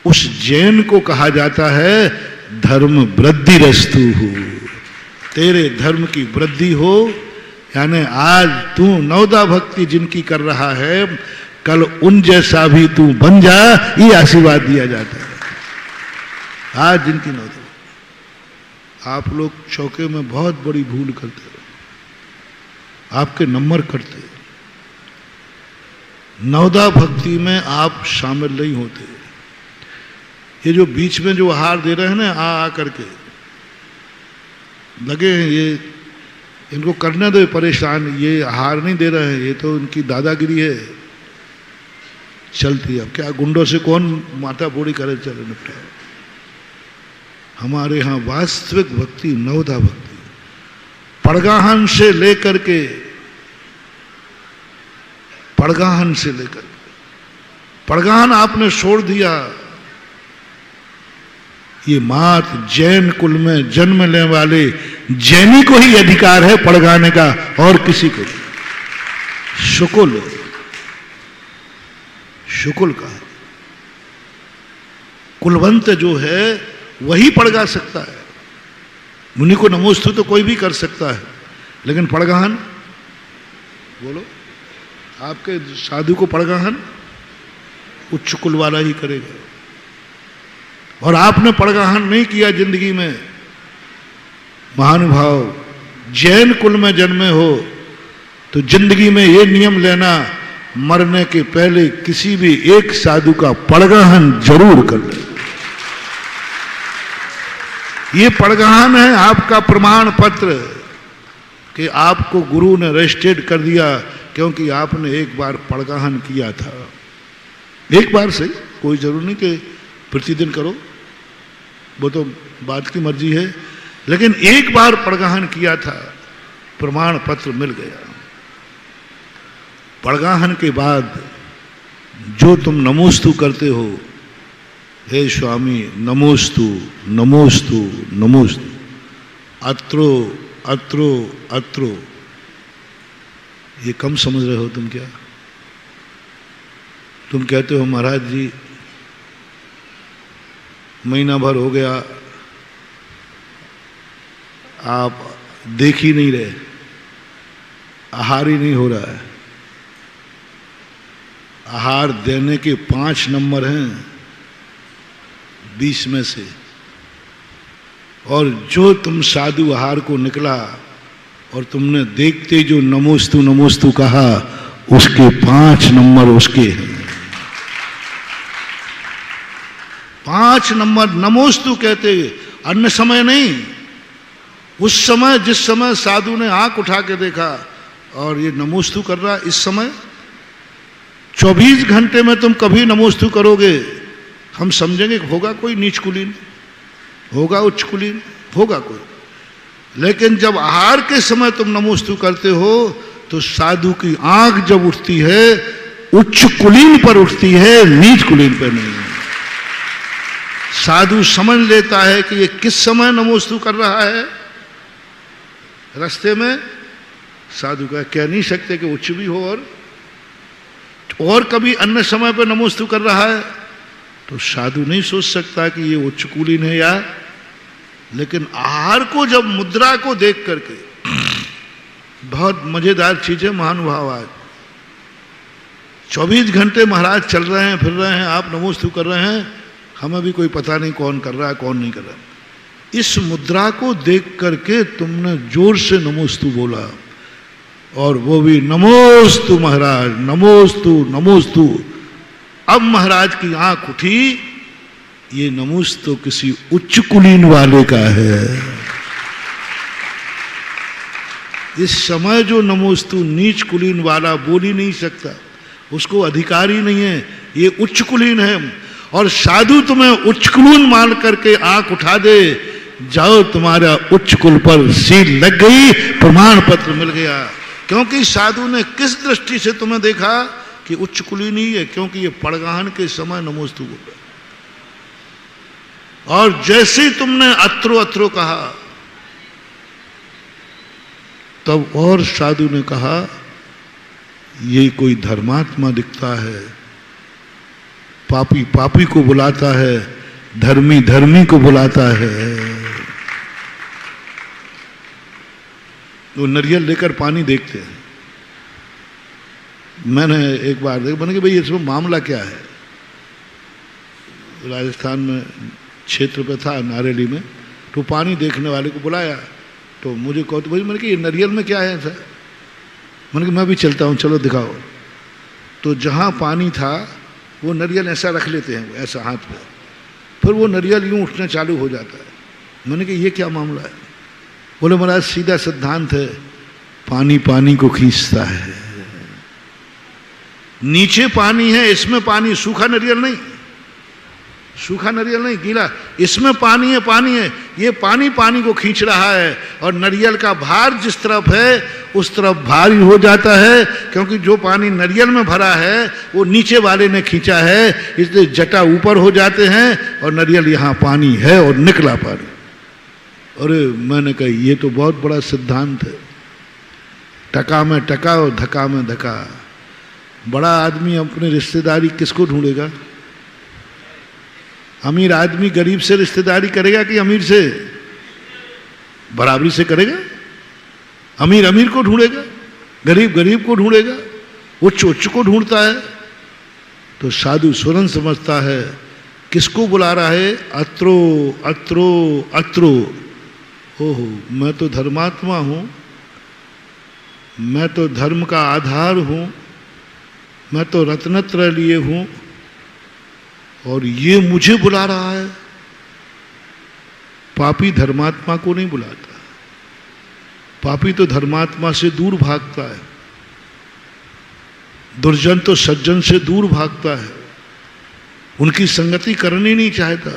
उस जैन को कहा जाता है धर्म वृद्धि रस्तु हो, तेरे धर्म की वृद्धि हो। यानी आज तू नवदा भक्ति जिनकी कर रहा है कल उन जैसा भी तू बन जा, ये आशीर्वाद दिया जाता है। आज जिनकी नवदा, आप लोग चौके में बहुत बड़ी भूल करते हो, आपके नंबर कटते, नवदा भक्ति में आप शामिल नहीं होते। ये जो बीच में जो आहार दे रहे हैं ना, आ करके लगे हैं, ये इनको करने दो परेशान, ये आहार नहीं दे रहे हैं, ये तो इनकी दादागिरी है चलती है। अब क्या गुंडों से कौन माता बूढ़ी करे, चले निपटा। हमारे यहाँ वास्तविक भक्ति नवदा भक्ति, पड़गाहन से लेकर के, पड़गाहन से लेकर, पड़गाहन आपने छोड़ दिया, ये मात जैन कुल में जन्म लेने वाले जैनी को ही अधिकार है पड़गाने का, और किसी को नहीं। शुकुल का कुलवंत जो है वही पड़गा सकता है। मुनि को नमोस्तु तो कोई भी कर सकता है, लेकिन पड़गाहन, बोलो आपके साधु को पड़गाहन उच्च कुल वाला ही करेगा। और आपने पड़गाहन नहीं किया जिंदगी में, महानुभाव जैन कुल में जन्मे हो तो जिंदगी में ये नियम लेना, मरने के पहले किसी भी एक साधु का पड़गाहन जरूर कर ले। ये पड़गाहन है आपका प्रमाण पत्र कि आपको गुरु ने रजिस्टर्ड कर दिया, क्योंकि आपने एक बार पड़गाहन किया था। एक बार से कोई जरूर नहीं कि प्रतिदिन करो, वो तो बात की मर्जी है, लेकिन एक बार पड़गाहन किया था, प्रमाण पत्र मिल गया। पड़गाहन के बाद जो तुम नमोस्तु करते हो, हे स्वामी नमोस्तु नमोस्तु नमोस्तु, अत्रो अत्रो अत्रो, ये कम समझ रहे हो तुम क्या? तुम कहते हो महाराज जी महीना भर हो गया आप देख ही नहीं रहे, आहार ही नहीं हो रहा है। आहार देने के 5 नंबर हैं 20 में से, और जो तुम साधु आहार को निकला और तुमने देखते जो नमोस्तु नमोस्तु कहा, उसके 5 नंबर उसके हैं। 5 नंबर नमोस्तु कहते, अन्य समय नहीं। उस समय जिस समय साधु ने आंख उठा के देखा और ये नमोस्तु कर रहा, इस समय 24 घंटे में तुम कभी नमोस्तु करोगे, हम समझेंगे होगा कोई नीच कुलीन, होगा उच्च कुलीन, होगा कोई। लेकिन जब आहार के समय तुम नमोस्तु करते हो तो साधु की आंख जब उठती है उच्च कुलीन पर उठती है, नीच कुलीन पर नहीं। साधु समझ लेता है कि ये किस समय नमोस्तु कर रहा है। रास्ते में साधु कह नहीं सकते कि उच्च भी हो और कभी अन्य समय पर नमोस्तु कर रहा है, तो साधु नहीं सोच सकता कि ये उच्च कुलीन है या। लेकिन आहार को जब मुद्रा को देख करके, बहुत मजेदार चीज है महानुभाव। आज 24 घंटे महाराज चल रहे हैं, फिर रहे हैं, आप नमोस्तु कर रहे हैं, हमें भी कोई पता नहीं कौन कर रहा है कौन नहीं कर रहा। इस मुद्रा को देख करके तुमने जोर से नमोस्तु बोला, और वो भी नमोस्तु महाराज, नमोस्तु नमोस्तु। अब महाराज की आंख उठी, ये नमोस्तु किसी उच्च कुलीन वाले का है। इस समय जो नमोस्तु नीच कुलीन वाला बोल ही नहीं सकता, उसको अधिकार ही नहीं है, ये उच्च कुलीन है। और साधु तुम्हें उच्च कुलीन मान करके आंख उठा दे, जाओ तुम्हारा उच्च कुल पर सील लग गई, प्रमाण पत्र मिल गया। क्योंकि साधु ने किस दृष्टि से तुम्हें देखा कि उच्च कुलीन ही है, क्योंकि ये पड़गाहन के समय नमोस्तु बोला। और जैसे तुमने अत्रो अत्रो कहा, तब और साधु ने कहा ये कोई धर्मात्मा दिखता है, पापी पापी को बुलाता है, धर्मी धर्मी को बुलाता है। वो नरियल लेकर पानी देखते हैं। मैंने एक बार देखा, मैंने कि भाई इसमें मामला क्या है। राजस्थान में क्षेत्र पे था, नारेली में, तो पानी देखने वाले को बुलाया, तो मुझे कहो तो भाई, मैंने कि ये नरियल में क्या है ऐसा। मैंने कि मैं भी चलता हूँ, चलो दिखाओ। तो जहाँ पानी था वो नरियल ऐसा रख लेते हैं, ऐसा हाथ पे, फिर वो नरियल यूँ उठना चालू हो जाता है। मैंने कि ये क्या मामला है। बोले महाराज सीधा सिद्धांत है, पानी पानी को खींचता है। नीचे पानी है, इसमें पानी, सूखा नरियल नहीं, सूखा नरियल नहीं, गीला, इसमें पानी है, ये पानी पानी को खींच रहा है। और नरियल का भार जिस तरफ है उस तरफ भारी हो जाता है, क्योंकि जो पानी नरियल में भरा है वो नीचे वाले ने खींचा है, इसलिए जटा ऊपर हो जाते हैं और नरियल यहाँ पानी है और निकला पानी। अरे मैंने कहा ये तो बहुत बड़ा सिद्धांत है। टका में टका और धक्का में धक्का। बड़ा आदमी अपने रिश्तेदारी किसको ढूंढेगा? अमीर आदमी गरीब से रिश्तेदारी करेगा कि अमीर से बराबरी से करेगा? अमीर अमीर को ढूंढेगा, गरीब गरीब को ढूंढेगा, उच्च उच्च को ढूंढता है। तो साधु स्वरन समझता है किसको बुला रहा है? अत्रो अत्रो अत्रो। ओहो, मैं तो धर्मात्मा हूं, मैं तो धर्म का आधार हूं, मैं तो रत्नत्रय लिए हूं, और ये मुझे बुला रहा है। पापी धर्मात्मा को नहीं बुलाता, पापी तो धर्मात्मा से दूर भागता है, दुर्जन तो सज्जन से दूर भागता है, उनकी संगति करनी नहीं चाहता।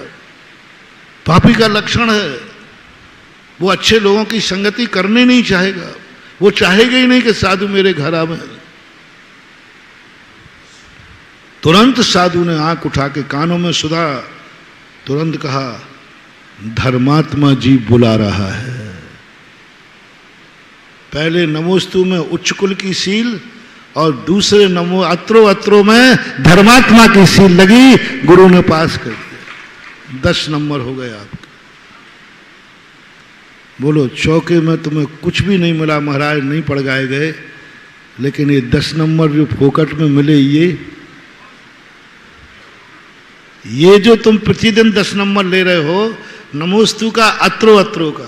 पापी का लक्षण है, वो अच्छे लोगों की संगति करने नहीं चाहेगा, वो चाहेगा ही नहीं कि साधु मेरे घर आवे। तुरंत साधु ने आंख उठा के कानों में सुधा, तुरंत कहा धर्मात्मा जी बुला रहा है। पहले नमोस्तु में उच्च कुल की सील और दूसरे नमो अत्रो अत्रो में धर्मात्मा की सील लगी, गुरु ने पास कर दिया। 10 नंबर हो गए आपके। बोलो चौके में तुम्हें कुछ भी नहीं मिला महाराज, नहीं पड़ गए, लेकिन ये 10 नंबर जो फोकट में मिले, ये जो तुम प्रतिदिन 10 नंबर ले रहे हो नमोस्तु का, अत्रो अत्रो का।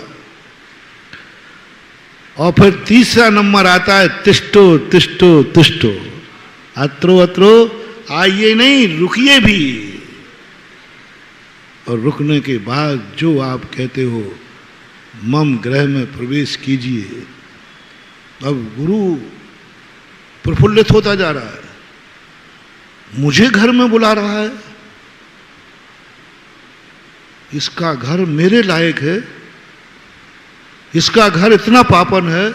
और फिर तीसरा नंबर आता है तिष्ठो तिष्ठो तिष्ठो। अत्रो अत्रो, आइए नहीं, रुकिए भी। और रुकने के बाद जो आप कहते हो मम ग्रह में प्रवेश कीजिए। अब गुरु प्रफुल्लित होता जा रहा है, मुझे घर में बुला रहा है, इसका घर मेरे लायक है, इसका घर इतना पापन है।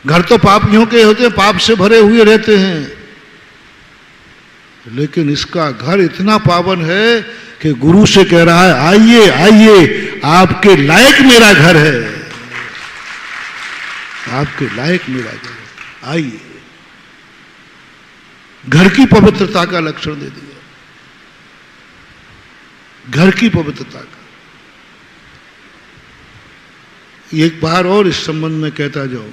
घर तो पापियों के होते हैं, पाप से भरे हुए रहते हैं, लेकिन इसका घर इतना पावन है कि गुरु से कह रहा है आइए आइए, आपके लायक मेरा घर है, आपके लायक मेरा घर है, आइए। घर की पवित्रता का लक्षण दे दिया, घर की पवित्रता का। एक बार और इस संबंध में कहता जाऊं,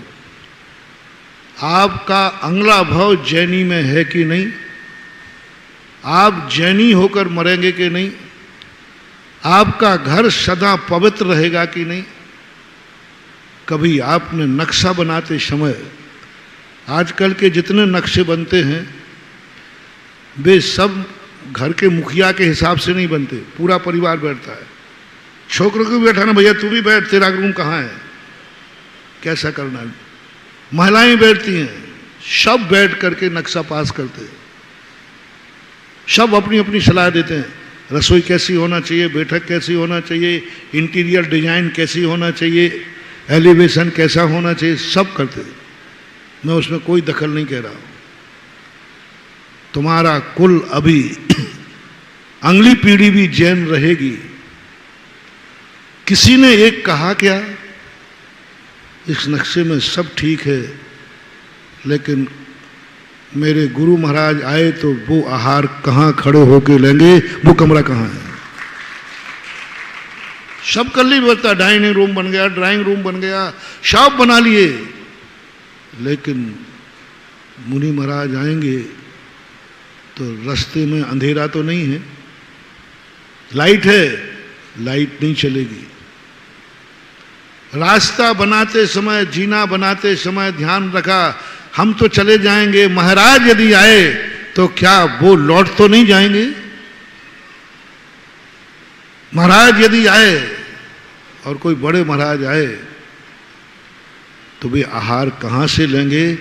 आपका अगला भाव जैनी में है कि नहीं? आप जैनी होकर मरेंगे कि नहीं? आपका घर सदा पवित्र रहेगा कि नहीं? कभी आपने नक्शा बनाते समय, आजकल के जितने नक्शे बनते हैं वे सब घर के मुखिया के हिसाब से नहीं बनते, पूरा परिवार बैठता है। छोकरों को भी बैठाना, भैया तू भी बैठ, तेरा रूम कहाँ है, कैसा करना है। महिलाएं बैठती हैं, सब बैठ करके नक्शा पास करते हैं, सब अपनी अपनी सलाह देते हैं, रसोई कैसी होना चाहिए, बैठक कैसी होना चाहिए, इंटीरियर डिजाइन कैसी होना चाहिए, एलिवेशन कैसा होना चाहिए, सब करते हैं। मैं उसमें कोई दखल नहीं कह रहा हूं। तुम्हारा कुल अभी अगली पीढ़ी भी जैन रहेगी। किसी ने एक कहा क्या, इस नक्शे में सब ठीक है, लेकिन मेरे गुरु महाराज आए तो वो आहार कहाँ खड़े होके लेंगे, वो कमरा कहाँ है। सब कर ली बोलता, डाइनिंग रूम बन गया, ड्राइंग रूम बन गया, शॉप बना लिए, लेकिन मुनि महाराज आएंगे तो रास्ते में अंधेरा तो नहीं है, लाइट है, लाइट नहीं चलेगी। रास्ता बनाते समय, जीना बनाते समय ध्यान रखा, हम तो चले जाएंगे, महाराज यदि आए तो क्या वो लौट तो नहीं जाएंगे? महाराज यदि आए और कोई बड़े महाराज आए तो वे आहार कहां से लेंगे,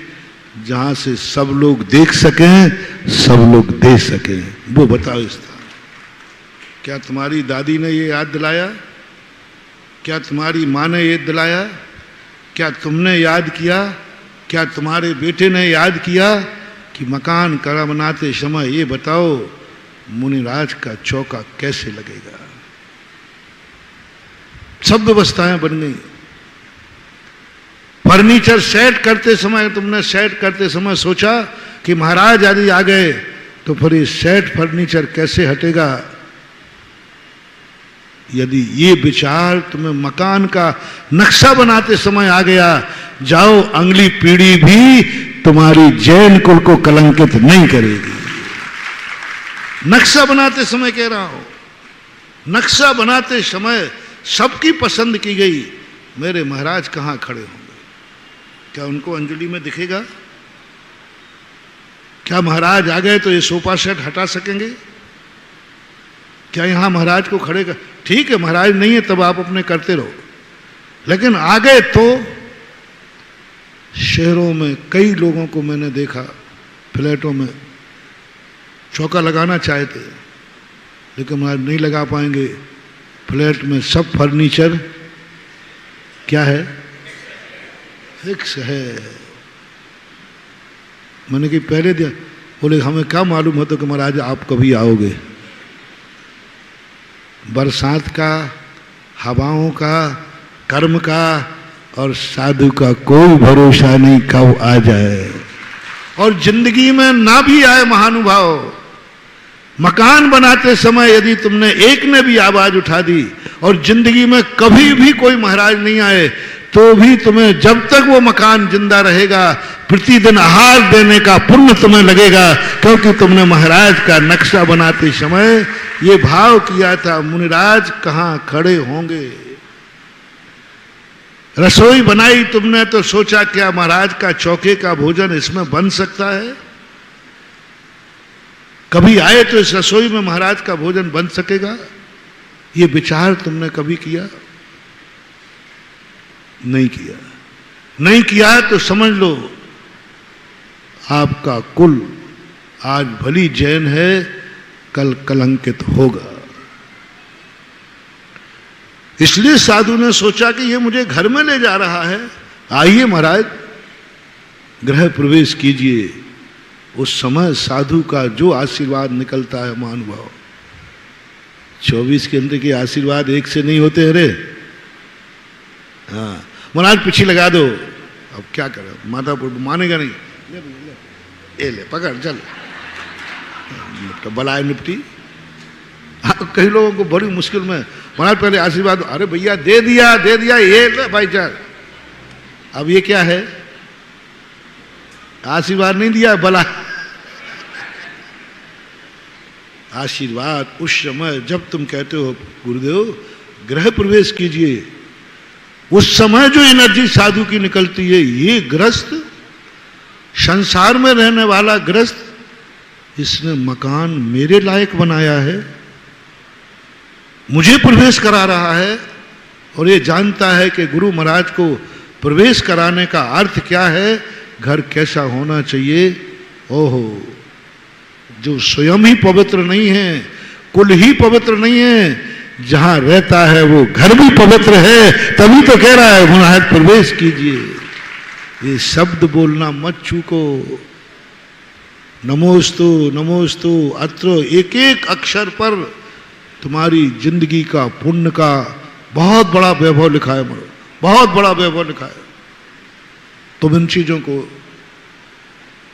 जहां से सब लोग देख सकें, सब लोग दे सकें। वो बताओ इस तरह। क्या तुम्हारी दादी ने ये याद दिलाया? क्या तुम्हारी माँ ने ये दिलाया? क्या तुमने याद किया? क्या तुम्हारे बेटे ने याद किया कि मकान करा बनाते समय ये बताओ मुनिराज का चौका कैसे लगेगा? सब व्यवस्थाएं बन गई। फर्नीचर सेट करते समय, तुमने सेट करते समय सोचा कि महाराज यदि आ गए तो फिर ये सेट फर्नीचर कैसे हटेगा? यदि ये विचार तुम्हें मकान का नक्शा बनाते समय आ गया, जाओ अगली पीढ़ी भी तुम्हारी जैन कुल को कलंकित नहीं करेगी। नक्शा बनाते समय कह रहा हूं, नक्शा बनाते समय सबकी पसंद की गई, मेरे महाराज कहां खड़े होंगे? क्या उनको अंजलि में दिखेगा? क्या महाराज आ गए तो ये सोफा सेट हटा सकेंगे? क्या यहां महाराज को खड़े कर? ठीक है, महाराज नहीं है तब आप अपने करते रहो, लेकिन आ गए तो। शहरों में कई लोगों को मैंने देखा, फ्लैटों में चौका लगाना चाहते लेकिन महाराज नहीं लगा पाएंगे। फ्लैट में सब फर्नीचर क्या है, फिक्स है। मैंने कि पहले दिया, बोले हमें क्या मालूम होता कि महाराज आप कभी आओगे। बरसात का, हवाओं का, कर्म का और साधु का कोई भरोसा नहीं कब आ जाए, और जिंदगी में ना भी आए महानुभाव। मकान बनाते समय यदि तुमने एक ने भी आवाज उठा दी और जिंदगी में कभी भी कोई महाराज नहीं आए, तो भी तुम्हें जब तक वो मकान जिंदा रहेगा प्रतिदिन आहार देने का पुण्य तुम्हें लगेगा, क्योंकि तुमने महाराज का नक्शा बनाते समय ये भाव किया था, मुनिराज कहां खड़े होंगे। रसोई बनाई तुमने तो सोचा क्या महाराज का चौके का भोजन इसमें बन सकता है? कभी आए तो इस रसोई में महाराज का भोजन बन सकेगा? ये विचार तुमने कभी किया? नहीं किया। नहीं किया तो समझ लो आपका कुल आज भली जैन है, कल कलंकित होगा। इसलिए साधु ने सोचा कि ये मुझे घर में ले जा रहा है, आइए महाराज गृह प्रवेश कीजिए। उस समय साधु का जो आशीर्वाद निकलता है महानुभाव, 24 के अंदर के आशीर्वाद एक से नहीं होते। अरे हाँ, महाराज पीछे लगा दो, अब क्या करें, माता मानेगा नहीं, ले ले पकड़ चल, तो बलाए निपटी। कई लोगों को बड़ी मुश्किल में, महाराज पहले आशीर्वाद, अरे भैया दे दिया ये ले भाई चार, अब ये क्या है, आशीर्वाद नहीं दिया, बला। आशीर्वाद उस समय जब तुम कहते हो गुरुदेव गृह प्रवेश कीजिए, उस समय जो एनर्जी साधु की निकलती है, ये ग्रस्त, संसार में रहने वाला ग्रस्त, इसने मकान मेरे लायक बनाया है, मुझे प्रवेश करा रहा है, और ये जानता है कि गुरु महाराज को प्रवेश कराने का अर्थ क्या है, घर कैसा होना चाहिए। ओहो, जो स्वयं ही पवित्र नहीं है, कुल ही पवित्र नहीं है, जहां रहता है वो घर भी पवित्र है, तभी तो कह रहा है महाराज प्रवेश कीजिए। ये शब्द बोलना मत चूको, नमोस्तु नमोस्तु अत्र, एक एक अक्षर पर तुम्हारी जिंदगी का पुण्य का बहुत बड़ा वैभव लिखा है, बहुत बड़ा वैभव लिखा है। तुम इन चीजों को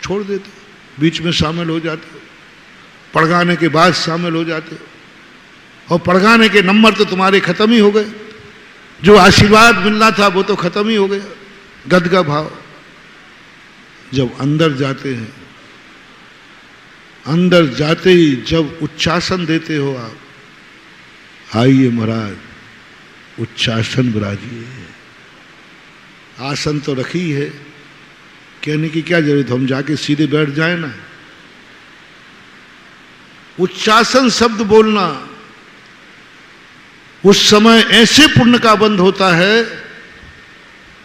छोड़ देते हो, बीच में शामिल हो जाते हो, पड़गाने के बाद शामिल हो जाते हो, और पड़गाने के नंबर तो तुम्हारे खत्म ही हो गए, जो आशीर्वाद मिलना था वो तो खत्म ही हो गया। गदगा भाव जब अंदर जाते हैं, अंदर जाते ही जब उच्चासन देते हो आप, आइए महाराज उच्चासन विराजिए, आसन तो रखी है, कहने की क्या जरूरत, हम जाके सीधे बैठ जाए ना। उच्चासन शब्द बोलना, उस समय ऐसे पुण्य का बंध होता है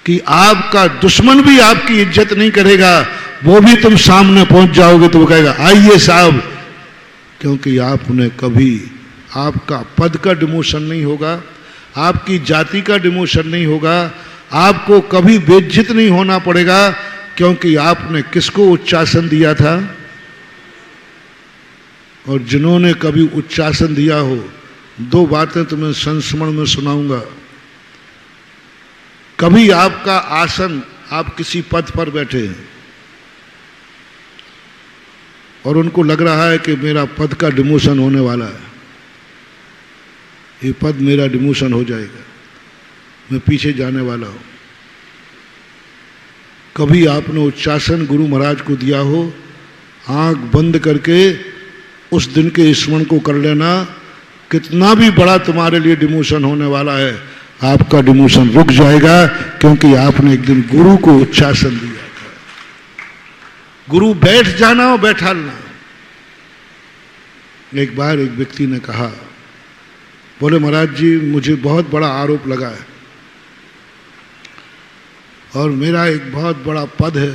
कि आपका दुश्मन भी आपकी इज्जत नहीं करेगा, वो भी तुम सामने पहुंच जाओगे तो वो कहेगा आइए साहब, क्योंकि आपने कभी, आपका पद का डिमोशन नहीं होगा, आपकी जाति का डिमोशन नहीं होगा, आपको कभी बेइज्जत नहीं होना पड़ेगा, क्योंकि आपने किसको उच्चासन दिया था। और जिन्होंने कभी उच्चासन दिया हो, दो बातें तुम्हें संस्मरण में सुनाऊंगा। कभी आपका आसन, आप किसी पद पर बैठे हैं और उनको लग रहा है कि मेरा पद का डिमोशन होने वाला है, ये पद मेरा डिमोशन हो जाएगा, मैं पीछे जाने वाला हूं। कभी आपने उच्चासन गुरु महाराज को दिया हो, आंख बंद करके उस दिन के स्मरण को कर लेना, कितना भी बड़ा तुम्हारे लिए डिमोशन होने वाला है, आपका डिमोशन रुक जाएगा, क्योंकि आपने एक दिन गुरु को उच्चासन दिया था। गुरु बैठ जाना और बैठालना। एक बार एक व्यक्ति ने कहा, बोले महाराज जी मुझे बहुत बड़ा आरोप लगा है और मेरा एक बहुत बड़ा पद है,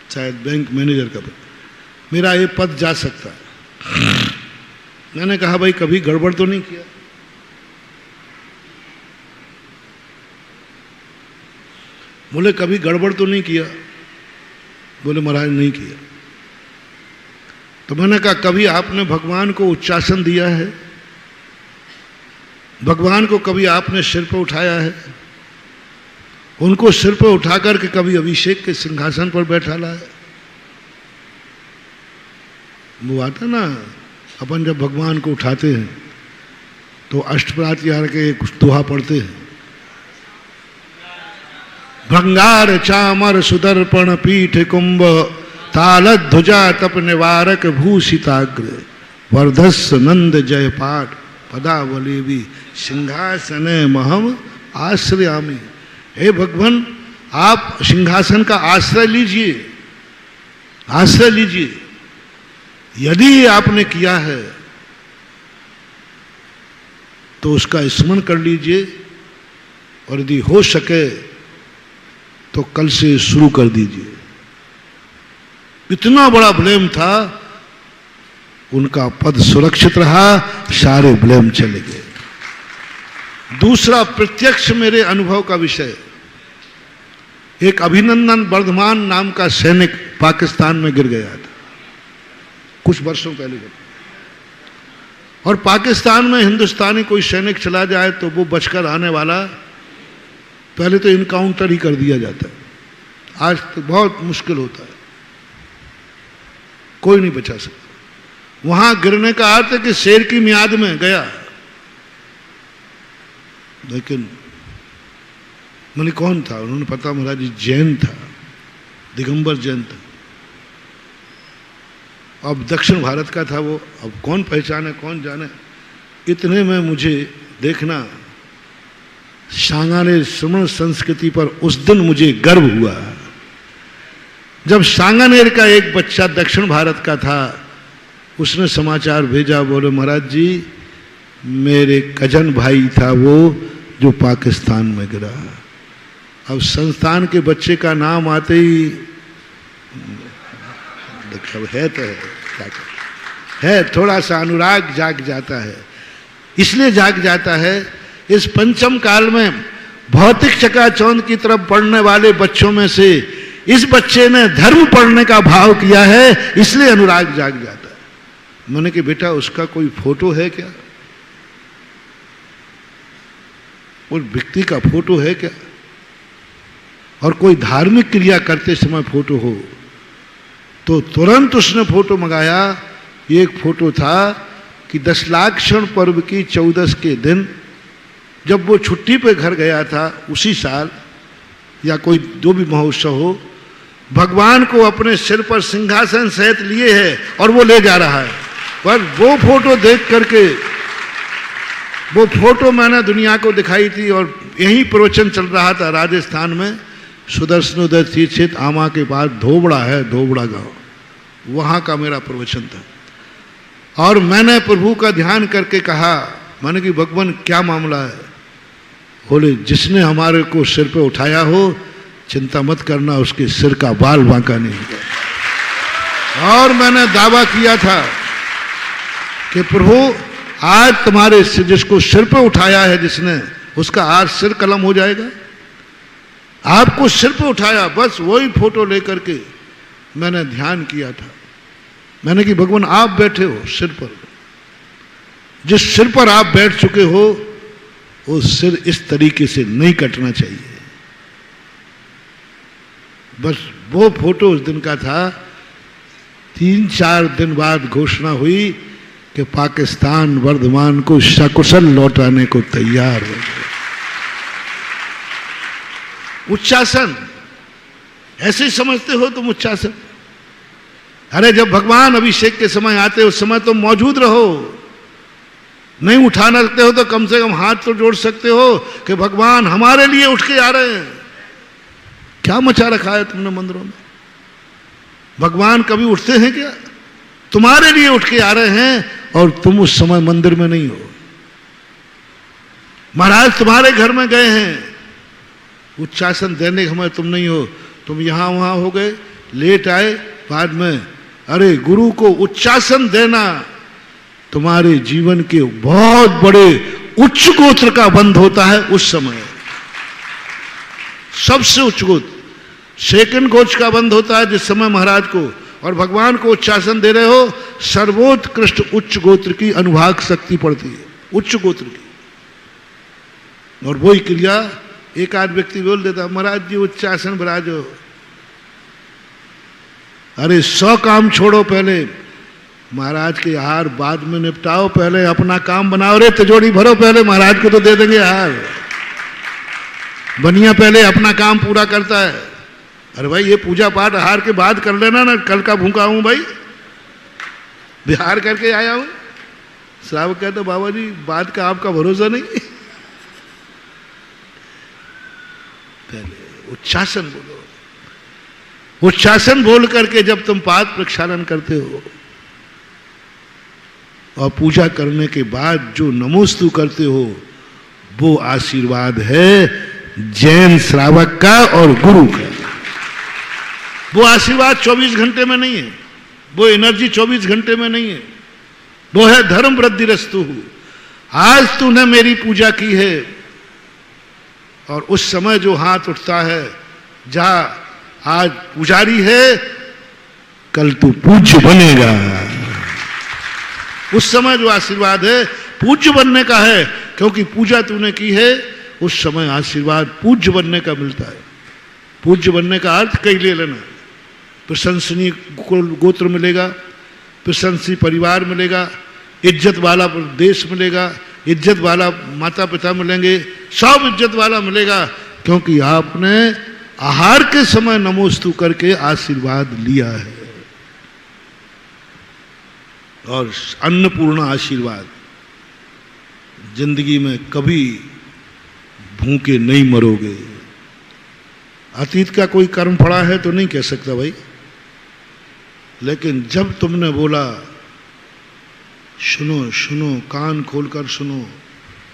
शायद बैंक मैनेजर का पद, मेरा ये पद जा सकता है। मैंने कहा भाई कभी गड़बड़ तो नहीं किया? बोले कभी गड़बड़ तो नहीं किया? बोले महाराज नहीं किया। तो मैंने कहा कभी आपने भगवान को उच्चासन दिया है? भगवान को कभी आपने सिर पर उठाया है? उनको सिर पर उठा करके कभी अभिषेक के सिंहासन पर बैठाला है? वो आता ना, अपन जब भगवान को उठाते हैं तो अष्टप्रहर के कुछ दोहा पढ़ते हैं, भंगार चामर सुदर्पण पीठ कुंभ ताल ध्वजा तप निवारक भूषिताग्र वर्धस्व नंद जय पाठ पदावली भी सिंहासन महम आश्रयामी। हे भगवान, आप सिंहासन का आश्रय लीजिए, आश्रय लीजिए। यदि आपने किया है तो उसका स्मरण कर लीजिए, और यदि हो सके तो कल से शुरू कर दीजिए। इतना बड़ा ब्लेम था, उनका पद सुरक्षित रहा, सारे ब्लेम चले गए। दूसरा प्रत्यक्ष मेरे अनुभव का विषय, एक अभिनंदन वर्धमान नाम का सैनिक पाकिस्तान में गिर गया था कुछ वर्षों पहले। और पाकिस्तान में हिंदुस्तानी कोई सैनिक चला जाए तो वो बचकर आने वाला, पहले तो इनकाउंटर ही कर दिया जाता है। आज तो बहुत मुश्किल होता है, कोई नहीं बचा सकता। वहां गिरने का अर्थ है कि शेर की मियाद में गया। लेकिन मैंने कौन था, उन्होंने पता महाराज जी जैन था, दिगंबर जैन था। अब दक्षिण भारत का था वो, अब कौन पहचाने कौन जाने। इतने में मुझे देखना सांगानेर श्रमण संस्कृति पर उस दिन मुझे गर्व हुआ जब सांगानेर का एक बच्चा दक्षिण भारत का था, उसने समाचार भेजा, बोले महाराज जी मेरे कजन भाई था वो जो पाकिस्तान में गिरा। अब संस्थान के बच्चे का नाम आते ही है तो है थोड़ा सा अनुराग जाग जाता है। इसलिए जाग जाता है इस पंचम काल में भौतिक चकाचौंध की तरफ बढ़ने वाले बच्चों में से इस बच्चे ने धर्म पढ़ने का भाव किया है, इसलिए अनुराग जाग जाता है। मैंने कि बेटा उसका कोई फोटो है क्या, उस व्यक्ति का फोटो है क्या, और कोई धार्मिक क्रिया करते समय फोटो हो। तो तुरंत उसने फोटो मंगाया। एक फोटो था कि दशलाक्षण पर्व की 14 के दिन जब वो छुट्टी पे घर गया था उसी साल, या कोई जो भी महोत्सव हो, भगवान को अपने सिर पर सिंहासन सहित लिए है और वो ले जा रहा है। पर वो फोटो देख करके, वो फोटो मैंने दुनिया को दिखाई थी और यही प्रवचन चल रहा था राजस्थान में, सुदर्शनोदय स्थित आमा के पास धोबड़ा है, धोबड़ा गांव, वहां का मेरा प्रवचन था। और मैंने प्रभु का ध्यान करके कहा, मैंने कि भगवान क्या मामला है। बोले जिसने हमारे को सिर पे उठाया हो चिंता मत करना, उसके सिर का बाल बांका नहीं होगा। और मैंने दावा किया था कि प्रभु आज तुम्हारे सिर, जिसको सिर पे उठाया है जिसने, उसका आज सिर कलम हो जाएगा। आपको सिर पे उठाया, बस वही फोटो लेकर के मैंने ध्यान किया था। मैंने कि भगवान आप बैठे हो सिर पर, जिस सिर पर आप बैठ चुके हो वो सिर इस तरीके से नहीं कटना चाहिए। बस वो फोटो उस दिन का था। 3-4 दिन बाद घोषणा हुई कि पाकिस्तान वर्धमान को सकुशल लौटाने को तैयार हो गया। उच्चासन ऐसे समझते हो तुम उच्चासन? अरे जब भगवान अभिषेक के समय आते उस समय तो मौजूद रहो। नहीं उठा ना सकते हो तो कम से कम हाथ तो जोड़ सकते हो कि भगवान हमारे लिए उठ के आ रहे हैं। क्या मचा रखा है तुमने मंदिरों में? भगवान कभी उठते हैं क्या? तुम्हारे लिए उठ के आ रहे हैं और तुम उस समय मंदिर में नहीं हो। महाराज तुम्हारे घर में गए हैं, उच्चासन देने के समय तुम नहीं हो, तुम यहां वहां हो गए, लेट आए बाद में। अरे गुरु को उच्चासन देना तुम्हारे जीवन के बहुत बड़े उच्च गोत्र का बंध होता है। उस समय सबसे उच्च गोत्र, सेकंड गोत्र का बंध होता है जिस समय महाराज को और भगवान को उच्चासन दे रहे हो, सर्वोत्कृष्ट उच्च गोत्र की अनुभाग शक्ति पड़ती है, उच्च गोत्र की। और वही क्रिया एक आध व्यक्ति बोल देता, महाराज जी उच्चासन विराजो। अरे 100 काम छोड़ो, पहले महाराज के हार बाद में निपटाओ, पहले अपना काम बनाओ। रे तिजोरी भरो पहले, महाराज को तो दे देंगे हार। बनिया पहले अपना काम पूरा करता है। अरे भाई ये पूजा पाठ हार के बाद कर लेना ना, कल का भूखा हूं भाई, बिहार करके आया हूं। श्रावक कहते बाबा जी बाद का आपका भरोसा नहीं। पहले उच्चासन बोलो। उच्चासन बोल करके जब तुम पाद प्रक्षालन करते हो और पूजा करने के बाद जो नमोस्तु करते हो, वो आशीर्वाद है जैन श्रावक का और गुरु का। वो आशीर्वाद 24 घंटे में नहीं है, वो एनर्जी 24 घंटे में नहीं है, वो है धर्म वृद्धिरस्तु। आज तूने मेरी पूजा की है और उस समय जो हाथ उठता है जा आज पुजारी है, कल तू पूज्य बनेगा। उस समय जो आशीर्वाद है पूज्य बनने का है, क्योंकि पूजा तूने की है। उस समय आशीर्वाद पूज्य बनने का मिलता है। पूज्य बनने का अर्थ कई ले लेना, प्रशंसनीय गोत्र मिलेगा, प्रशंसनीय परिवार मिलेगा, इज्जत वाला देश मिलेगा, इज्जत वाला माता पिता मिलेंगे, सब इज्जत वाला मिलेगा, क्योंकि आपने आहार के समय नमोस्तु करके आशीर्वाद लिया है। और अन्नपूर्ण आशीर्वाद, जिंदगी में कभी भूखे नहीं मरोगे। अतीत का कोई कर्म पड़ा है तो नहीं कह सकता भाई, लेकिन जब तुमने बोला सुनो सुनो, कान खोलकर सुनो,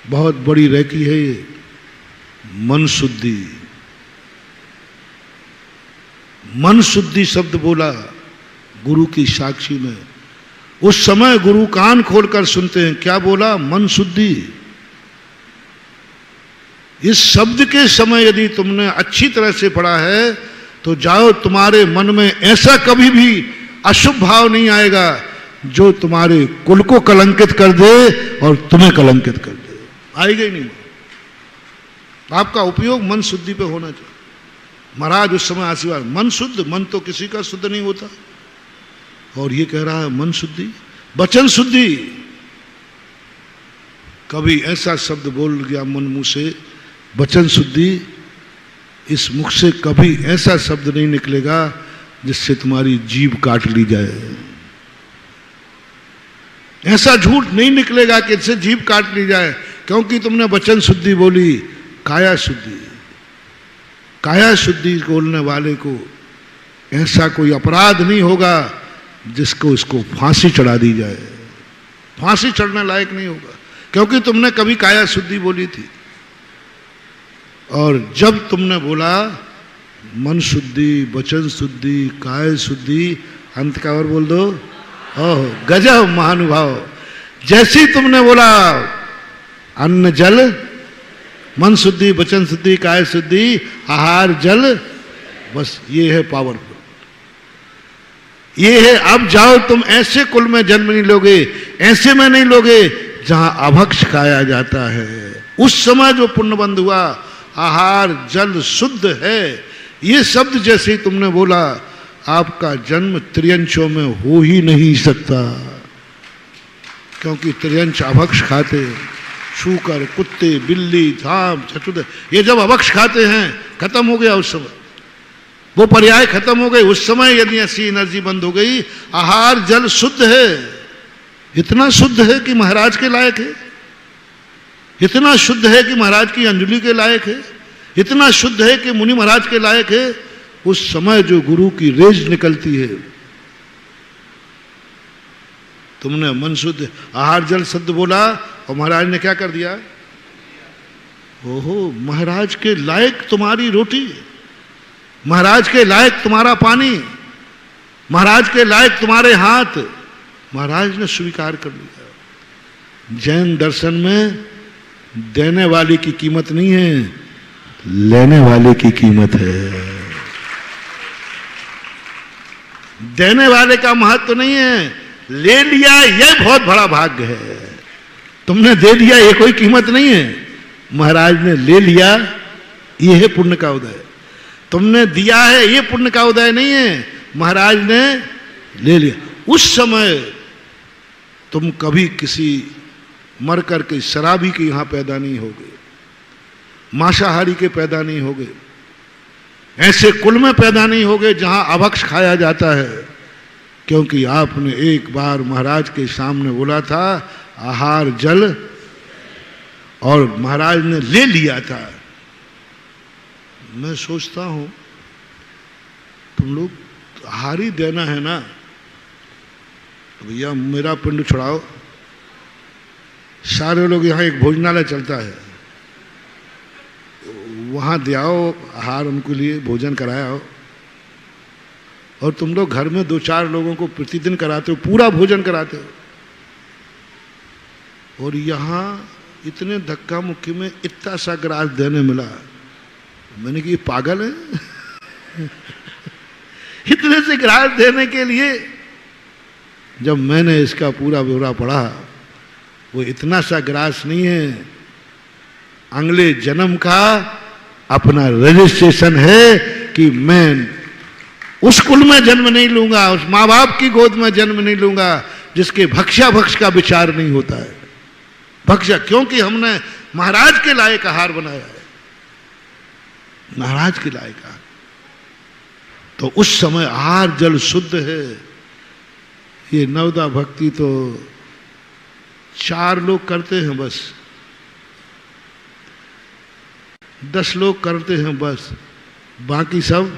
बहुत बड़ी रेकी है ये, मन शुद्धि। मन शुद्धि शब्द बोला गुरु की साक्षी में, उस समय गुरु कान खोलकर सुनते हैं। क्या बोला? मन शुद्धि। इस शब्द के समय यदि तुमने अच्छी तरह से पढ़ा है तो जाओ, तुम्हारे मन में ऐसा कभी भी अशुभ भाव नहीं आएगा जो तुम्हारे कुल को कलंकित कर दे और तुम्हें कलंकित कर दे। आएगा ही नहीं। आपका उपयोग मन शुद्धि पे होना चाहिए। महाराज उस समय आशीर्वाद, मन शुद्ध, मन तो किसी का शुद्ध नहीं होता, और ये कह रहा है मन शुद्धि, वचन शुद्धि। कभी ऐसा शब्द बोल गया मन मुंह से, वचन शुद्धि, इस मुख से कभी ऐसा शब्द नहीं निकलेगा जिससे तुम्हारी जीभ काट ली जाए। ऐसा झूठ नहीं निकलेगा कि इससे जीभ काट ली जाए, क्योंकि तुमने वचन शुद्धि बोली। काया शुद्धि, काया शुद्धि बोलने वाले को ऐसा कोई अपराध नहीं होगा जिसको उसको फांसी चढ़ा दी जाए। फांसी चढ़ने लायक नहीं होगा, क्योंकि तुमने कभी काया शुद्धि बोली थी। और जब तुमने बोला मन शुद्धि, वचन शुद्धि, काय शुद्धि, अंत का और बोल दो, ओह गजब महानुभाव। जैसे ही तुमने बोला अन्न जल, मन शुद्धि, वचन शुद्धि, काय शुद्धि, आहार जल, बस ये है पावरफुल, ये है। अब जाओ तुम ऐसे कुल में जन्म नहीं लोगे, ऐसे में नहीं लोगे जहां अभक्ष खाया जाता है। उस समय जो पुण्यबंध हुआ, आहार जल शुद्ध है, ये शब्द जैसे ही तुमने बोला, आपका जन्म त्रियंचों में हो ही नहीं सकता, क्योंकि त्रियंच अभक्ष खाते, शूकर, कुत्ते, बिल्ली, सांप, चतुर, ये जब अभक्ष खाते हैं खत्म हो गया। उस समय वो पर्याय खत्म हो गए। उस समय यदि ऐसी एनर्जी बंद हो गई, आहार जल शुद्ध है, इतना शुद्ध है कि महाराज के लायक है, इतना शुद्ध है कि महाराज की अंजलि के लायक है, इतना शुद्ध है कि मुनि महाराज के लायक है। उस समय जो गुरु की रेज निकलती है, तुमने मन शुद्ध, आहार जल शुद्ध बोला, और महाराज ने क्या कर दिया? ओहो, महाराज के लायक तुम्हारी रोटी, महाराज के लायक तुम्हारा पानी, महाराज के लायक तुम्हारे हाथ, महाराज ने स्वीकार कर लिया। जैन दर्शन में देने वाले की कीमत नहीं है, लेने वाले की कीमत है। देने वाले का महत्व नहीं है, ले लिया यह बहुत बड़ा भाग्य है। तुमने दे दिया ये कोई कीमत नहीं है, महाराज ने ले लिया ये है पुण्य का उदय। तुमने दिया है ये पुण्य का उदय नहीं है, महाराज ने ले लिया। उस समय तुम कभी किसी मर करके शराबी के यहां पैदा नहीं होगे, मांसाहारी के पैदा नहीं होगे, ऐसे कुल में पैदा नहीं होगे जहां अभक्ष खाया जाता है, क्योंकि आपने एक बार महाराज के सामने बोला था आहार जल, और महाराज ने ले लिया था। मैं सोचता हूं तुम लोग आहार ही देना है ना, तो भैया मेरा पिंड छुड़ाओ। सारे लोग यहाँ एक भोजनालय चलता है, वहाँ दे आओ आहार, उनके लिए भोजन कराओ। और तुम लोग घर में 2-4 लोगों को प्रतिदिन कराते हो, पूरा भोजन कराते हो, और यहाँ इतने धक्का मुक्की में इतना सा ग्रास देने मिला। मैंने कि ये पागल है। इतने से ग्रास देने के लिए। जब मैंने इसका पूरा ब्यौरा पढ़ा, वो इतना सा ग्रास नहीं है, अगले जन्म का अपना रजिस्ट्रेशन है कि मैं उस कुल में जन्म नहीं लूंगा, उस माँ बाप की गोद में जन्म नहीं लूंगा जिसके भक्षा भक्ष का विचार नहीं होता है। भक्षा क्योंकि हमने महाराज के लायक आहार बनाया है, महाराज के लायक आहार। तो उस समय आहार जल शुद्ध है। ये नवदा भक्ति तो 4 लोग करते हैं बस, 10 लोग करते हैं बस, बाकी सब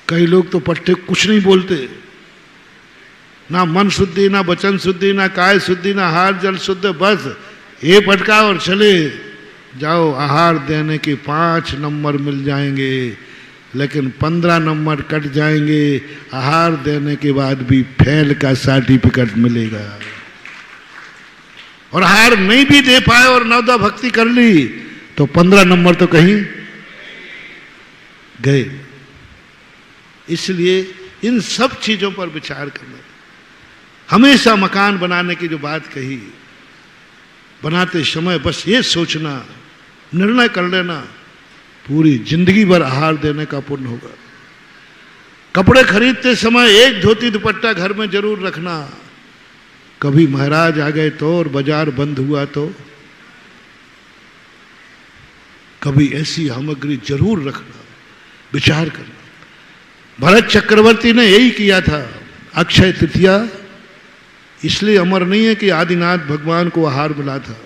कई लोग तो पट्टे कुछ नहीं बोलते, ना मन शुद्धि, ना वचन शुद्धि, ना काय शुद्धि, ना आहार जल शुद्ध, बस ये पटका और चले जाओ। आहार देने के 5 नंबर मिल जाएंगे, लेकिन 15 नंबर कट जाएंगे। आहार देने के बाद भी फेल का सर्टिफिकेट मिलेगा। और आहार नहीं भी दे पाए और नवदा भक्ति कर ली तो 15 नंबर तो कहीं गए। इसलिए इन सब चीजों पर विचार करना। हमेशा मकान बनाने की जो बात कही, बनाते समय बस ये सोचना, निर्णय कर लेना, पूरी जिंदगी भर आहार देने का पुण्य होगा। कपड़े खरीदते समय एक धोती दुपट्टा घर में जरूर रखना। कभी महाराज आ गए तो और बाजार बंद हुआ तो, कभी ऐसी सामग्री जरूर रखना, विचार करना। भरत चक्रवर्ती ने यही किया था। अक्षय तृतीया इसलिए अमर नहीं है कि आदिनाथ भगवान को आहार मिला था।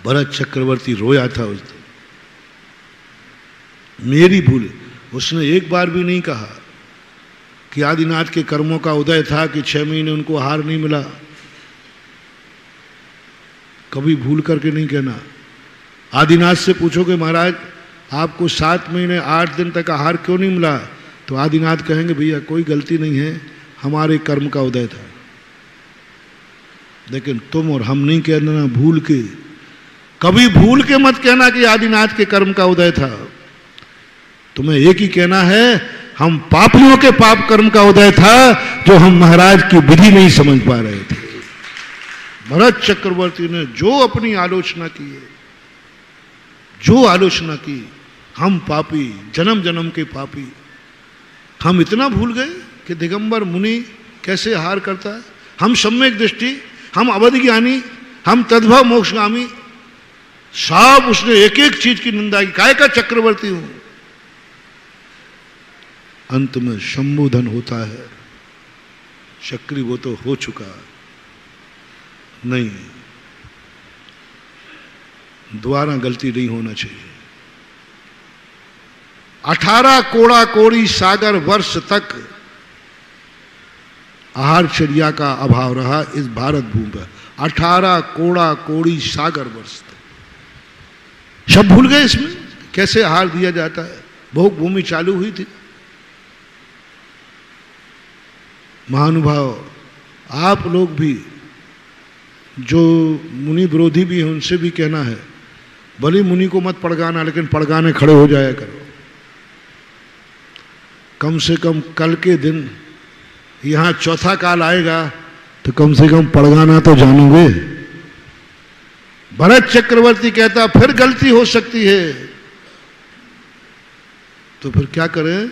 भरत चक्रवर्ती रोया था उस दिन, मेरी भूल। उसने एक बार भी नहीं कहा कि आदिनाथ के कर्मों का उदय था कि 6 महीने उनको आहार नहीं मिला। कभी भूल करके नहीं कहना। आदिनाथ से पूछोगे महाराज आपको 7 महीने 8 दिन तक आहार क्यों नहीं मिला, तो आदिनाथ कहेंगे भैया कोई गलती नहीं है, हमारे कर्म का उदय था। लेकिन तुम और हम नहीं कहना भूल के, कभी भूल के मत कहना कि आदिनाथ के कर्म का उदय था। तुम्हें एक ही कहना है, हम पापियों के पाप कर्म का उदय था जो हम महाराज की विधि नहीं समझ पा रहे थे। भरत चक्रवर्ती ने जो अपनी आलोचना की है, जो आलोचना की, हम पापी, जन्म जन्म के पापी, हम इतना भूल गए कि दिगंबर मुनि कैसे आहार करता है। हम सम्यक दृष्टि, हम अवध ज्ञानी, हम तद्भव मोक्षगामी, सब उसने एक एक चीज की निंदा की। काय का चक्रवर्ती हूं। अंत में शंभुधन होता है, चक्री वो तो हो चुका नहीं, दोबारा गलती नहीं होना चाहिए। 18 कोड़ा कोड़ी सागर वर्ष तक आहारचर्या का अभाव रहा इस भारत भूमि पर। 18 कोड़ा कोड़ी सागर वर्ष तक सब भूल गए इसमें कैसे आहार दिया जाता है। भोग भूमि चालू हुई थी। महानुभाव, आप लोग भी जो मुनि विरोधी भी हैं उनसे भी कहना है, भले मुनि को मत पड़गाना, लेकिन पड़गाने खड़े हो जाया करो। कम से कम कल के दिन यहां चौथा काल आएगा तो कम से कम पड़गाना तो जानोगे। भरत चक्रवर्ती कहता फिर गलती हो सकती है, तो फिर क्या करें।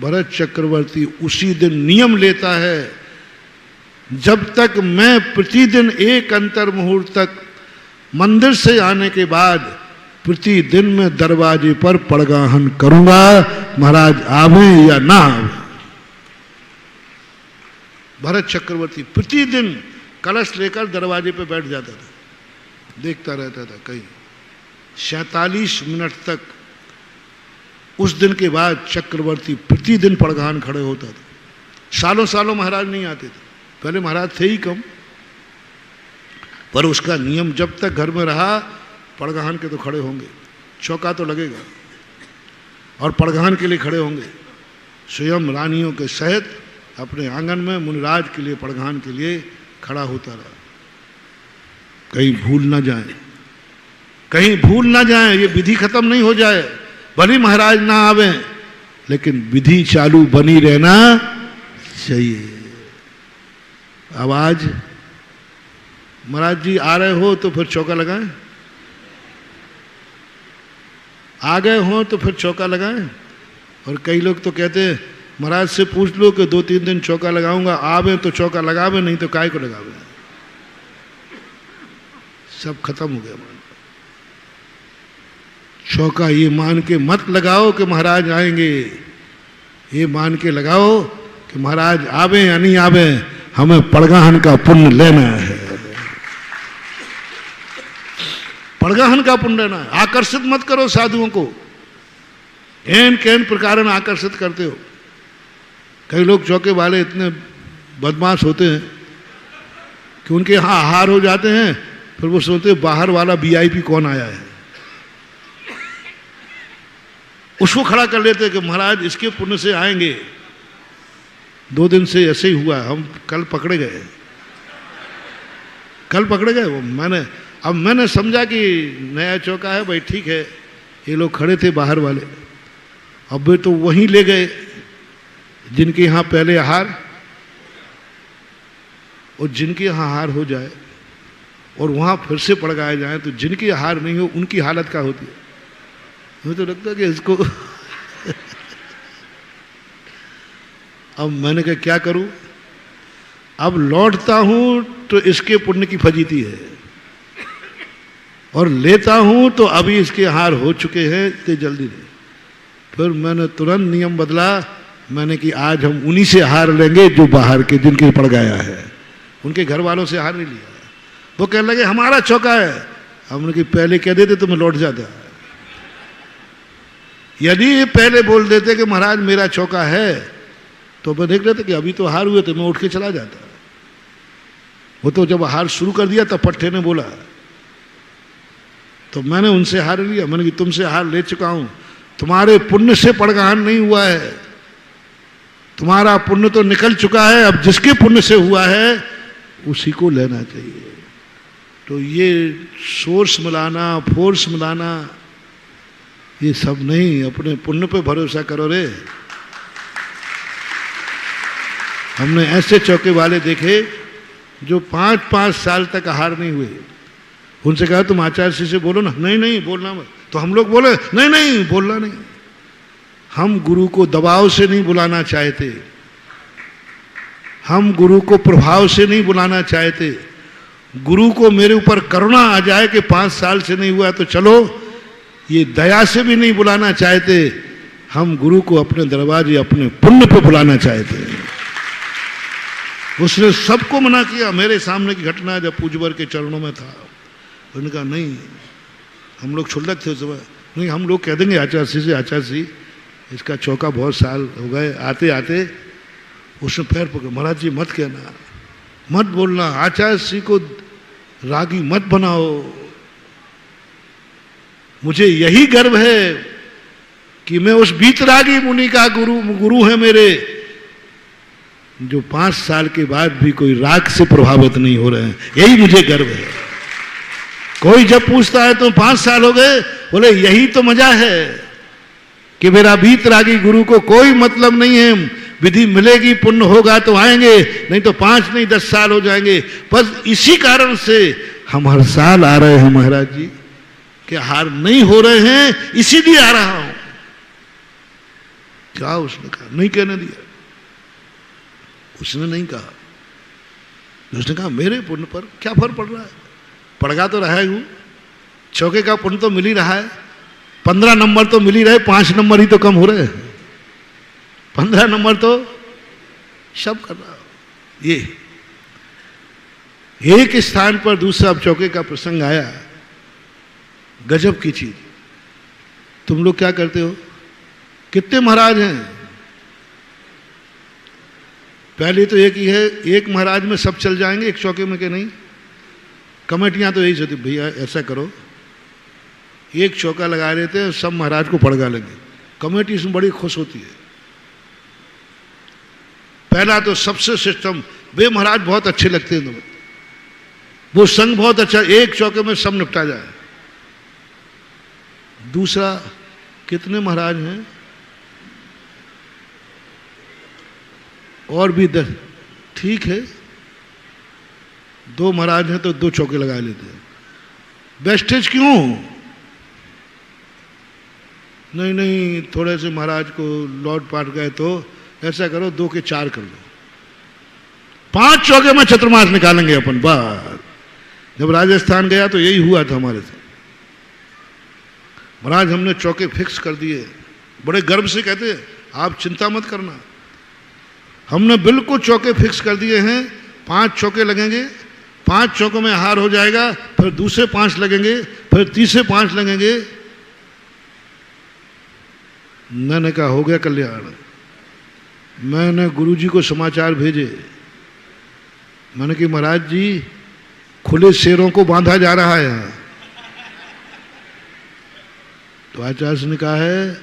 भरत चक्रवर्ती उसी दिन नियम लेता है, जब तक मैं प्रतिदिन एक अंतर मुहूर्त तक मंदिर से आने के बाद प्रतिदिन मैं दरवाजे पर पड़गाहन करूंगा, महाराज आवे या ना आवे। भरत चक्रवर्ती प्रतिदिन कलश लेकर दरवाजे पर बैठ जाता था, देखता रहता था। कहीं 47 मिनट तक उस दिन के बाद चक्रवर्ती प्रतिदिन पड़गाहन खड़े होता था। सालों सालों महाराज नहीं आते थे, पहले महाराज थे ही कम, पर उसका नियम जब तक घर में रहा पड़गाहन के तो खड़े होंगे, चौका तो लगेगा और पड़गाहन के लिए खड़े होंगे। स्वयं रानियों के सहित अपने आंगन में मुनिराज के लिए पड़गाहन के लिए खड़ा होता रहा, कहीं भूल ना जाए, कहीं भूल ना जाए, ये विधि खत्म नहीं हो जाए, भले महाराज ना आवे लेकिन विधि चालू बनी रहना चाहिए। अब आज महाराज जी आ रहे हो तो फिर चौका लगाएं, आ गए हो तो फिर चौका लगाएं। और कई लोग तो कहते हैं महाराज से पूछ लो कि 2-3 दिन चौका लगाऊंगा, आवे तो चौका लगावे, नहीं तो काय को लगावे। सब खत्म हो गया। चौका ये मान के मत लगाओ कि महाराज आएंगे, ये मान के लगाओ कि महाराज आवे या नहीं आवे, हमें पड़गाहन का पुण्य लेना है। पड़गाहन का पुण्य लेना है। आकर्षित मत करो साधुओं को, एन कैन प्रकार आकर्षित करते हो। कई लोग चौके वाले इतने बदमाश होते हैं कि उनके यहाँ आहार हो जाते हैं, फिर वो सोचते हैं बाहर वाला वीआईपी कौन आया है, उसको खड़ा कर लेते हैं कि महाराज इसके पुण्य से आएंगे। 2 दिन से ऐसे ही हुआ, हम कल पकड़े गए, वो मैंने समझा कि नया चौका है भाई, ठीक है। ये लोग खड़े थे बाहर वाले, अब वे तो वहीं ले गए जिनके यहाँ पहले आहार, और जिनके यहाँ आहार हो जाए और वहाँ फिर से पड़गाए जाए तो जिनकी आहार नहीं हो उनकी हालत क्या होती है। मुझे तो लगता है कि इसको अब मैंने कहा क्या करूं, अब लौटता हूं तो इसके पुण्य की फजीती है, और लेता हूं तो अभी इसके हार हो चुके हैं तो जल्दी नहीं। फिर मैंने तुरंत नियम बदला, मैंने कि आज हम उन्हीं से हार लेंगे जो बाहर के जिनके पड़ गया है, उनके घर वालों से हार नहीं लिया। वो कहने लगे हमारा चौका है, हमने कि पहले कह देते तो मैं लौट जाता। यदि ये पहले बोल देते कि महाराज मेरा चौका है तो मैं देख लेते कि अभी तो हार हुए, तो मैं उठ के चला जाता। वो तो जब हार शुरू कर दिया तब पट्टे ने बोला, तो मैंने उनसे हार लिया। मैंने कि तुमसे हार ले चुका हूं, तुम्हारे पुण्य से पड़गाहन नहीं हुआ है, तुम्हारा पुण्य तो निकल चुका है, अब जिसके पुण्य से हुआ है उसी को लेना चाहिए। तो ये सोर्स मिलाना, फोर्स मिलाना, ये सब नहीं, अपने पुण्य पे भरोसा करो रे। हमने ऐसे चौके वाले देखे जो 5-5 साल तक आहार नहीं हुए। उनसे कहा तुम आचार्य से बोलो ना, नहीं नहीं बोलना मत। तो हम लोग बोले नहीं नहीं बोलना नहीं। हम गुरु को दबाव से नहीं बुलाना चाहते, हम गुरु को प्रभाव से नहीं बुलाना चाहते। गुरु को मेरे ऊपर करुणा आ जाए कि 5 साल से नहीं हुआ तो चलो, ये दया से भी नहीं बुलाना चाहते। हम गुरु को अपने दरवाजे, अपने पुण्य पे बुलाना चाहते हैं। उसने सबको मना किया। मेरे सामने की घटना जब पूजवर के चरणों में था, उन्होंने कहा नहीं, हम लोग क्षुल्लक थे उस समय, नहीं हम लोग कह देंगे आचार्य से, आचार्य जी इसका चौका बहुत साल हो गए, आते आते उसने पैर पकड़, महाराज जी मत कहना, मत बोलना, आचार्य जी को रागी मत बनाओ। मुझे यही गर्व है कि मैं उस बीतरागी मुनि का गुरु है मेरे, जो 5 साल के बाद भी कोई राग से प्रभावित नहीं हो रहे हैं। यही मुझे गर्व है। कोई जब पूछता है तो 5 साल हो गए, बोले यही तो मजा है कि मेरा बीतरागी गुरु को कोई मतलब नहीं है, विधि मिलेगी पुण्य होगा तो आएंगे, नहीं तो 5 नहीं 10 साल हो जाएंगे। बस इसी कारण से हम हर साल आ रहे हैं महाराज जी, कि हार नहीं हो रहे हैं इसीलिए आ रहा हूं। क्या उसने कहा? नहीं कहने दिया। उसने नहीं कहा, उसने कहा मेरे पुण्य पर क्या फर्क पड़ रहा है, पड़गा तो रहा हूं, चौके का पुण्य तो मिल ही रहा है, 15 नंबर तो मिल ही रहे, 5 नंबर ही तो कम हो रहे हैं, 15 नंबर तो सब कर रहा हूं। ये एक स्थान पर दूसरा चौके का प्रसंग आया, गजब की चीज। तुम लोग क्या करते हो, कितने महाराज हैं? पहले तो एक ही है, एक महाराज में सब चल जाएंगे, एक चौके में के नहीं। कमेटियां तो यही सोचती भैया ऐसा करो, एक चौका लगा देते हैं, सब महाराज को पड़गा लेंगे। कमेटी इसमें बड़ी खुश होती है। पहला तो सबसे सिस्टम, वे महाराज बहुत अच्छे लगते हैं तुम्हें, वो संघ बहुत अच्छा, एक चौके में सब निपटा जाए। दूसरा, कितने महाराज हैं? और भी 10। ठीक है, 2 महाराज हैं तो 2 चौके लगा लेते हैं। वेस्टेज क्यों? नहीं नहीं, थोड़े से महाराज को लौट पाट गए तो ऐसा करो 2 के 4 कर लो, 5 चौके में चतुर्मास निकालेंगे अपन। बात जब राजस्थान गया तो यही हुआ था हमारे साथ। महाराज हमने चौके फिक्स कर दिए, बड़े गर्व से कहते आप चिंता मत करना, हमने बिल्कुल चौके फिक्स कर दिए हैं। 5 चौके लगेंगे, 5 चौकों में हार हो जाएगा, फिर दूसरे 5 लगेंगे, फिर तीसरे 5 लगेंगे। मैंने कहा हो गया कल्याण। मैंने गुरुजी को समाचार भेजे, मैंने कि महाराज जी खुले शेरों को बांधा जा रहा है यहाँ। तो आचार्य ने कहा है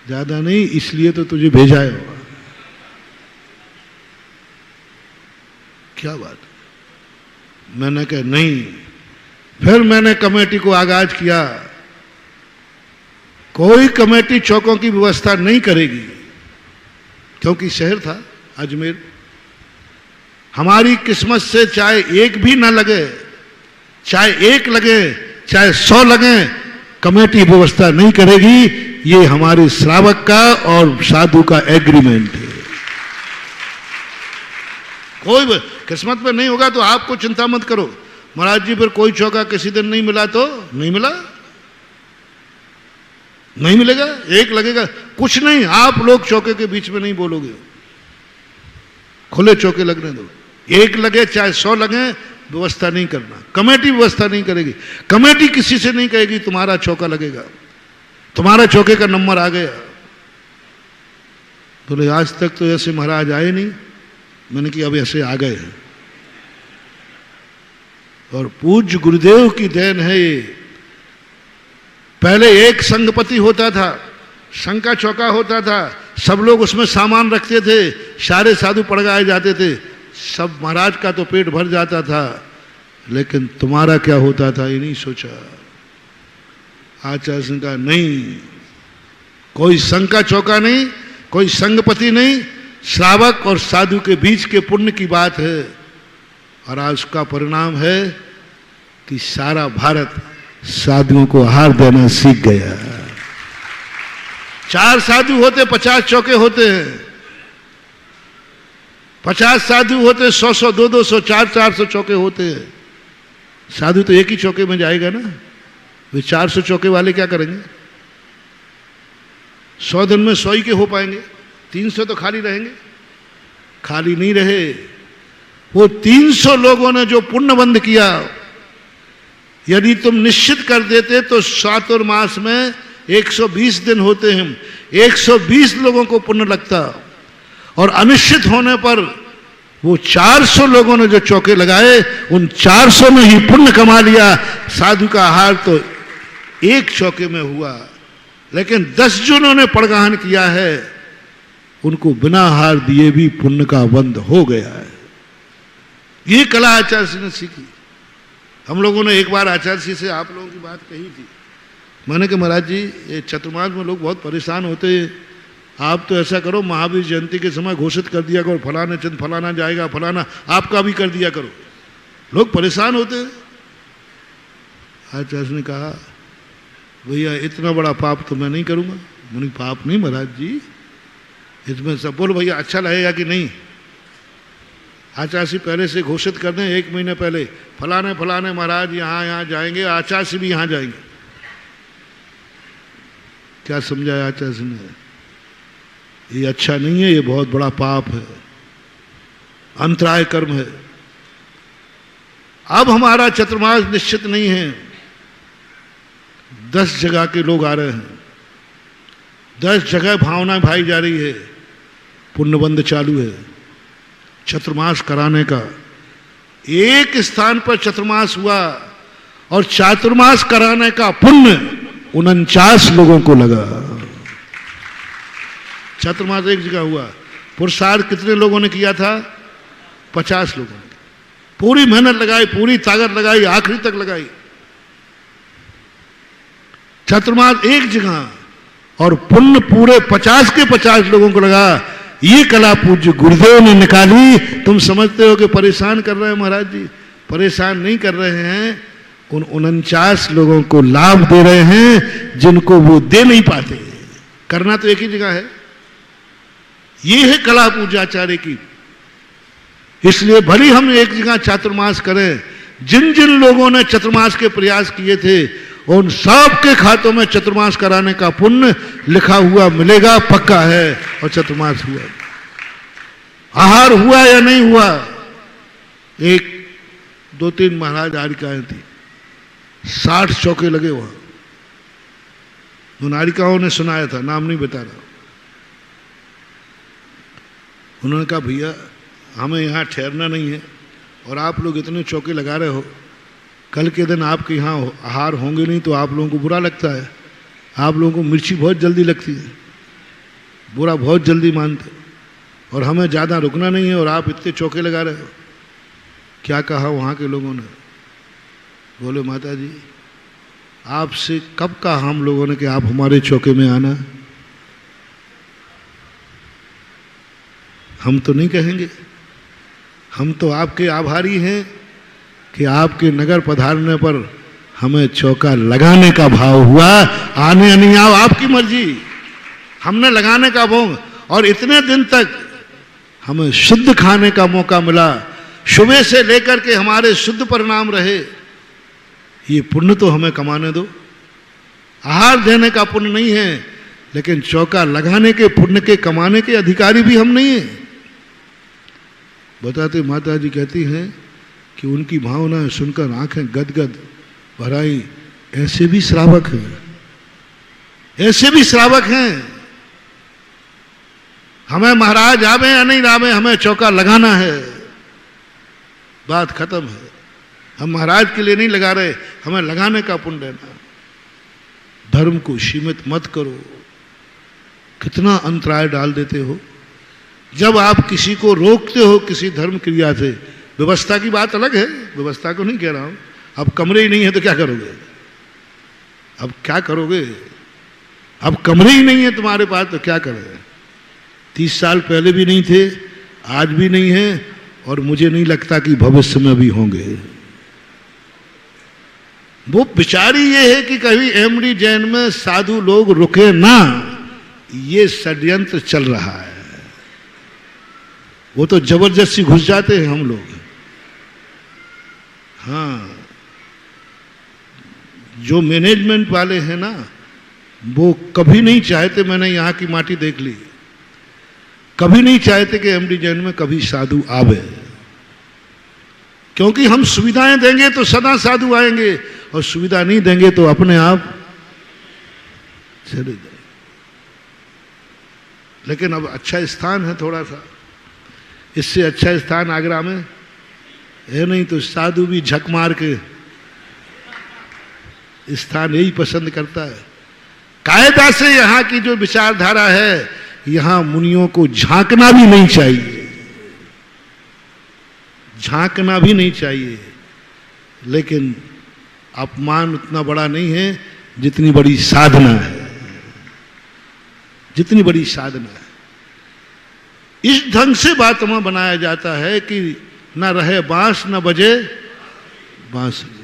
ज्यादा नहीं, इसलिए तो तुझे भेजा है। क्या बात? मैंने कहा नहीं। फिर मैंने कमेटी को आगाज किया, कोई कमेटी चौकों की व्यवस्था नहीं करेगी, क्योंकि शहर था अजमेर, हमारी किस्मत से चाहे एक भी ना लगे, चाहे 1 लगे, चाहे 100 लगे, कमेटी व्यवस्था नहीं करेगी। ये हमारे श्रावक का और साधु का एग्रीमेंट है। कोई किस्मत में नहीं होगा तो आपको चिंता मत करो। महाराज जी फिर कोई चौका किसी दिन नहीं मिला तो नहीं मिला, नहीं मिलेगा, 1 लगेगा, कुछ नहीं, आप लोग चौके के बीच में नहीं बोलोगे, खुले चौके लगने दो। 1 लगे चाहे 100 लगे, व्यवस्था नहीं करना, कमेटी व्यवस्था नहीं करेगी। कमेटी किसी से नहीं कहेगी तुम्हारा चौका लगेगा, तुम्हारा चौके का नंबर आ गया। बोले आज तक तो ऐसे महाराज आए नहीं। मैंने कि अब ऐसे आ गए हैं, और पूज्य गुरुदेव की देन है ये। पहले एक संघपति होता था, संघ का चौका होता था, सब लोग उसमें सामान रखते थे, सारे साधु पड़गाए जाते थे, सब महाराज का तो पेट भर जाता था, लेकिन तुम्हारा क्या होता था ये नहीं सोचा। आचार्य सिंह का नहीं, कोई संघ का चौका नहीं, कोई संघपति नहीं, श्रावक और साधु के बीच के पुण्य की बात है। और आज उसका परिणाम है कि सारा भारत साधुओं को हार देना सीख गया। 4 साधु होते 50 चौके होते हैं, 50 साधु होते 100-100, 200-200, 400-400 चौके होते हैं। साधु तो एक ही चौके में जाएगा ना, वे 400 चौके वाले क्या करेंगे? 100 दिन में 100 ही के हो पाएंगे, 300 तो खाली रहेंगे। खाली नहीं रहे, वो 300 लोगों ने जो पुण्यबंध किया, यदि तुम निश्चित कर देते तो चातुर्मास में 120 दिन होते हैं, 120 लोगों को पुण्य लगता, और अनिश्चित होने पर वो 400 लोगों ने जो चौके लगाए, उन 400 में ही पुण्य कमा लिया। साधु का हार तो 1 चौके में हुआ, लेकिन 10 जिन्होंने पड़गाहन किया है, उनको बिना हार दिए भी पुण्य का बंध हो गया है। ये कला आचार्य सिंह ने सीखी। हम लोगों ने एक बार आचार्य सिंह से आप लोगों की बात कही थी, मैंने कहा महाराज जी ये चतुर्मास में लोग बहुत परेशान होते हैं, आप तो ऐसा करो महावीर जयंती के समय घोषित कर दिया करो फलाने चंद फलाना जाएगा, फलाना आपका भी कर दिया करो, लोग परेशान होते हैं। आचार्य ने कहा भैया इतना बड़ा पाप तो मैं नहीं करूँगा। मैंने पाप नहीं महाराज जी, इसमें सब बोलो भैया अच्छा लगेगा कि नहीं। आचार्य पहले से घोषित कर दें 1 महीने पहले, फलाने फलाने महाराज यहाँ यहाँ जाएंगे, आचार्य भी यहाँ जाएंगे। क्या समझाया आचार्य ने? ये अच्छा नहीं है, ये बहुत बड़ा पाप है, अंतराय कर्म है। अब हमारा चतुर्मास निश्चित नहीं है, 10 जगह के लोग आ रहे हैं, 10 जगह भावना भाई जा रही है, पुण्यबंध चालू है चतुर्मास कराने का। एक स्थान पर चतुर्मास हुआ और चातुर्मास कराने का पुण्य 49 लोगों को लगा। चतुर्मास एक जगह हुआ, पुरुषार्थ कितने लोगों ने किया था? 50 लोगों ने। पूरी मेहनत लगाई, पूरी ताकत लगाई, आखिरी तक लगाई। चातुर्मास एक जगह और पुण्य पूरे 50 के 50 लोगों को लगा। ये कला पूज्य गुरुदेव ने निकाली। तुम समझते हो कि परेशान कर रहे हैं महाराज जी? परेशान नहीं कर रहे हैं, उन 49 लोगों को लाभ दे रहे हैं जिनको वो दे नहीं पाते। करना तो एक ही जगह है। ये है कला पूज्याचार्य की। इसलिए भले हम एक जगह चातुर्मास करें, जिन जिन लोगों ने चतुर्मास के प्रयास किए थे उन सब के खातों में चतुर्मास कराने का पुण्य लिखा हुआ मिलेगा, पक्का है। और चतुर्मास हुआ, आहार हुआ या नहीं हुआ। एक 2-3 महाराज आरिकाएं थी, 60 चौके लगे वहां। उन आरिकाओं ने सुनाया था, नाम नहीं बता रहा। उन्होंने कहा भैया हमें यहाँ ठहरना नहीं है और आप लोग इतने चौके लगा रहे हो, कल के दिन आपके यहाँ आहार होंगे नहीं तो आप लोगों को बुरा लगता है। आप लोगों को मिर्ची बहुत जल्दी लगती है, बुरा बहुत जल्दी मानते, और हमें ज़्यादा रुकना नहीं है और आप इतने चौके लगा रहे हो। क्या कहा वहाँ के लोगों ने? बोले माता जी आपसे कब कहा हम लोगों ने कि आप हमारे चौके में आना? हम तो नहीं कहेंगे, हम तो आपके आभारी हैं कि आपके नगर पधारने पर हमें चौका लगाने का भाव हुआ। आने नहीं आओ आपकी मर्जी, हमने लगाने का भोग। और इतने दिन तक हमें शुद्ध खाने का मौका मिला, सुबह से लेकर के हमारे शुद्ध परिणाम रहे। ये पुण्य तो हमें कमाने दो। आहार देने का पुण्य नहीं है, लेकिन चौका लगाने के पुण्य के कमाने के अधिकारी भी हम नहीं हैं। बताते माता जी कहती हैं कि उनकी भावनाएं सुनकर आंखें गदगद भराई। ऐसे भी श्रावक हैं, ऐसे भी श्रावक हैं। हमें महाराज आवे या नहीं आवे, हमें चौका लगाना है, बात खत्म है। हम महाराज के लिए नहीं लगा रहे, हमें लगाने का पुण्य देना। धर्म को सीमित मत करो। कितना अंतराय डाल देते हो जब आप किसी को रोकते हो किसी धर्म क्रिया से। व्यवस्था की बात अलग है, व्यवस्था को नहीं कह रहा हूं। अब कमरे ही नहीं है तो क्या करोगे? अब क्या करोगे? अब कमरे ही नहीं है तुम्हारे पास तो क्या करोगे? 30 साल पहले भी नहीं थे, आज भी नहीं है, और मुझे नहीं लगता कि भविष्य में भी होंगे। वो विचार ही ये है कि कभी एमडी जैन में साधु लोग रुके ना, ये षड्यंत्र चल रहा है। वो तो जबरदस्ती घुस जाते हैं हम लोग। हाँ, जो मैनेजमेंट वाले हैं ना, वो कभी नहीं चाहते। मैंने यहाँ की माटी देख ली, कभी नहीं चाहते कि एमडी जैन में कभी साधु आवे, क्योंकि हम सुविधाएं देंगे तो सदा साधु आएंगे, और सुविधा नहीं देंगे तो अपने आप चले जाएंगे। लेकिन अब अच्छा स्थान है थोड़ा सा, इससे अच्छा स्थान आगरा में है नहीं, तो साधु भी झक मार के स्थान यही पसंद करता है। कायदा से यहाँ की जो विचारधारा है, यहाँ मुनियों को झांकना भी नहीं चाहिए, झांकना भी नहीं चाहिए। लेकिन अपमान उतना बड़ा नहीं है जितनी बड़ी साधना है, जितनी बड़ी साधना है। इस ढंग से बातमा बनाया जाता है कि न रहे बांस न बजे बांसुरी।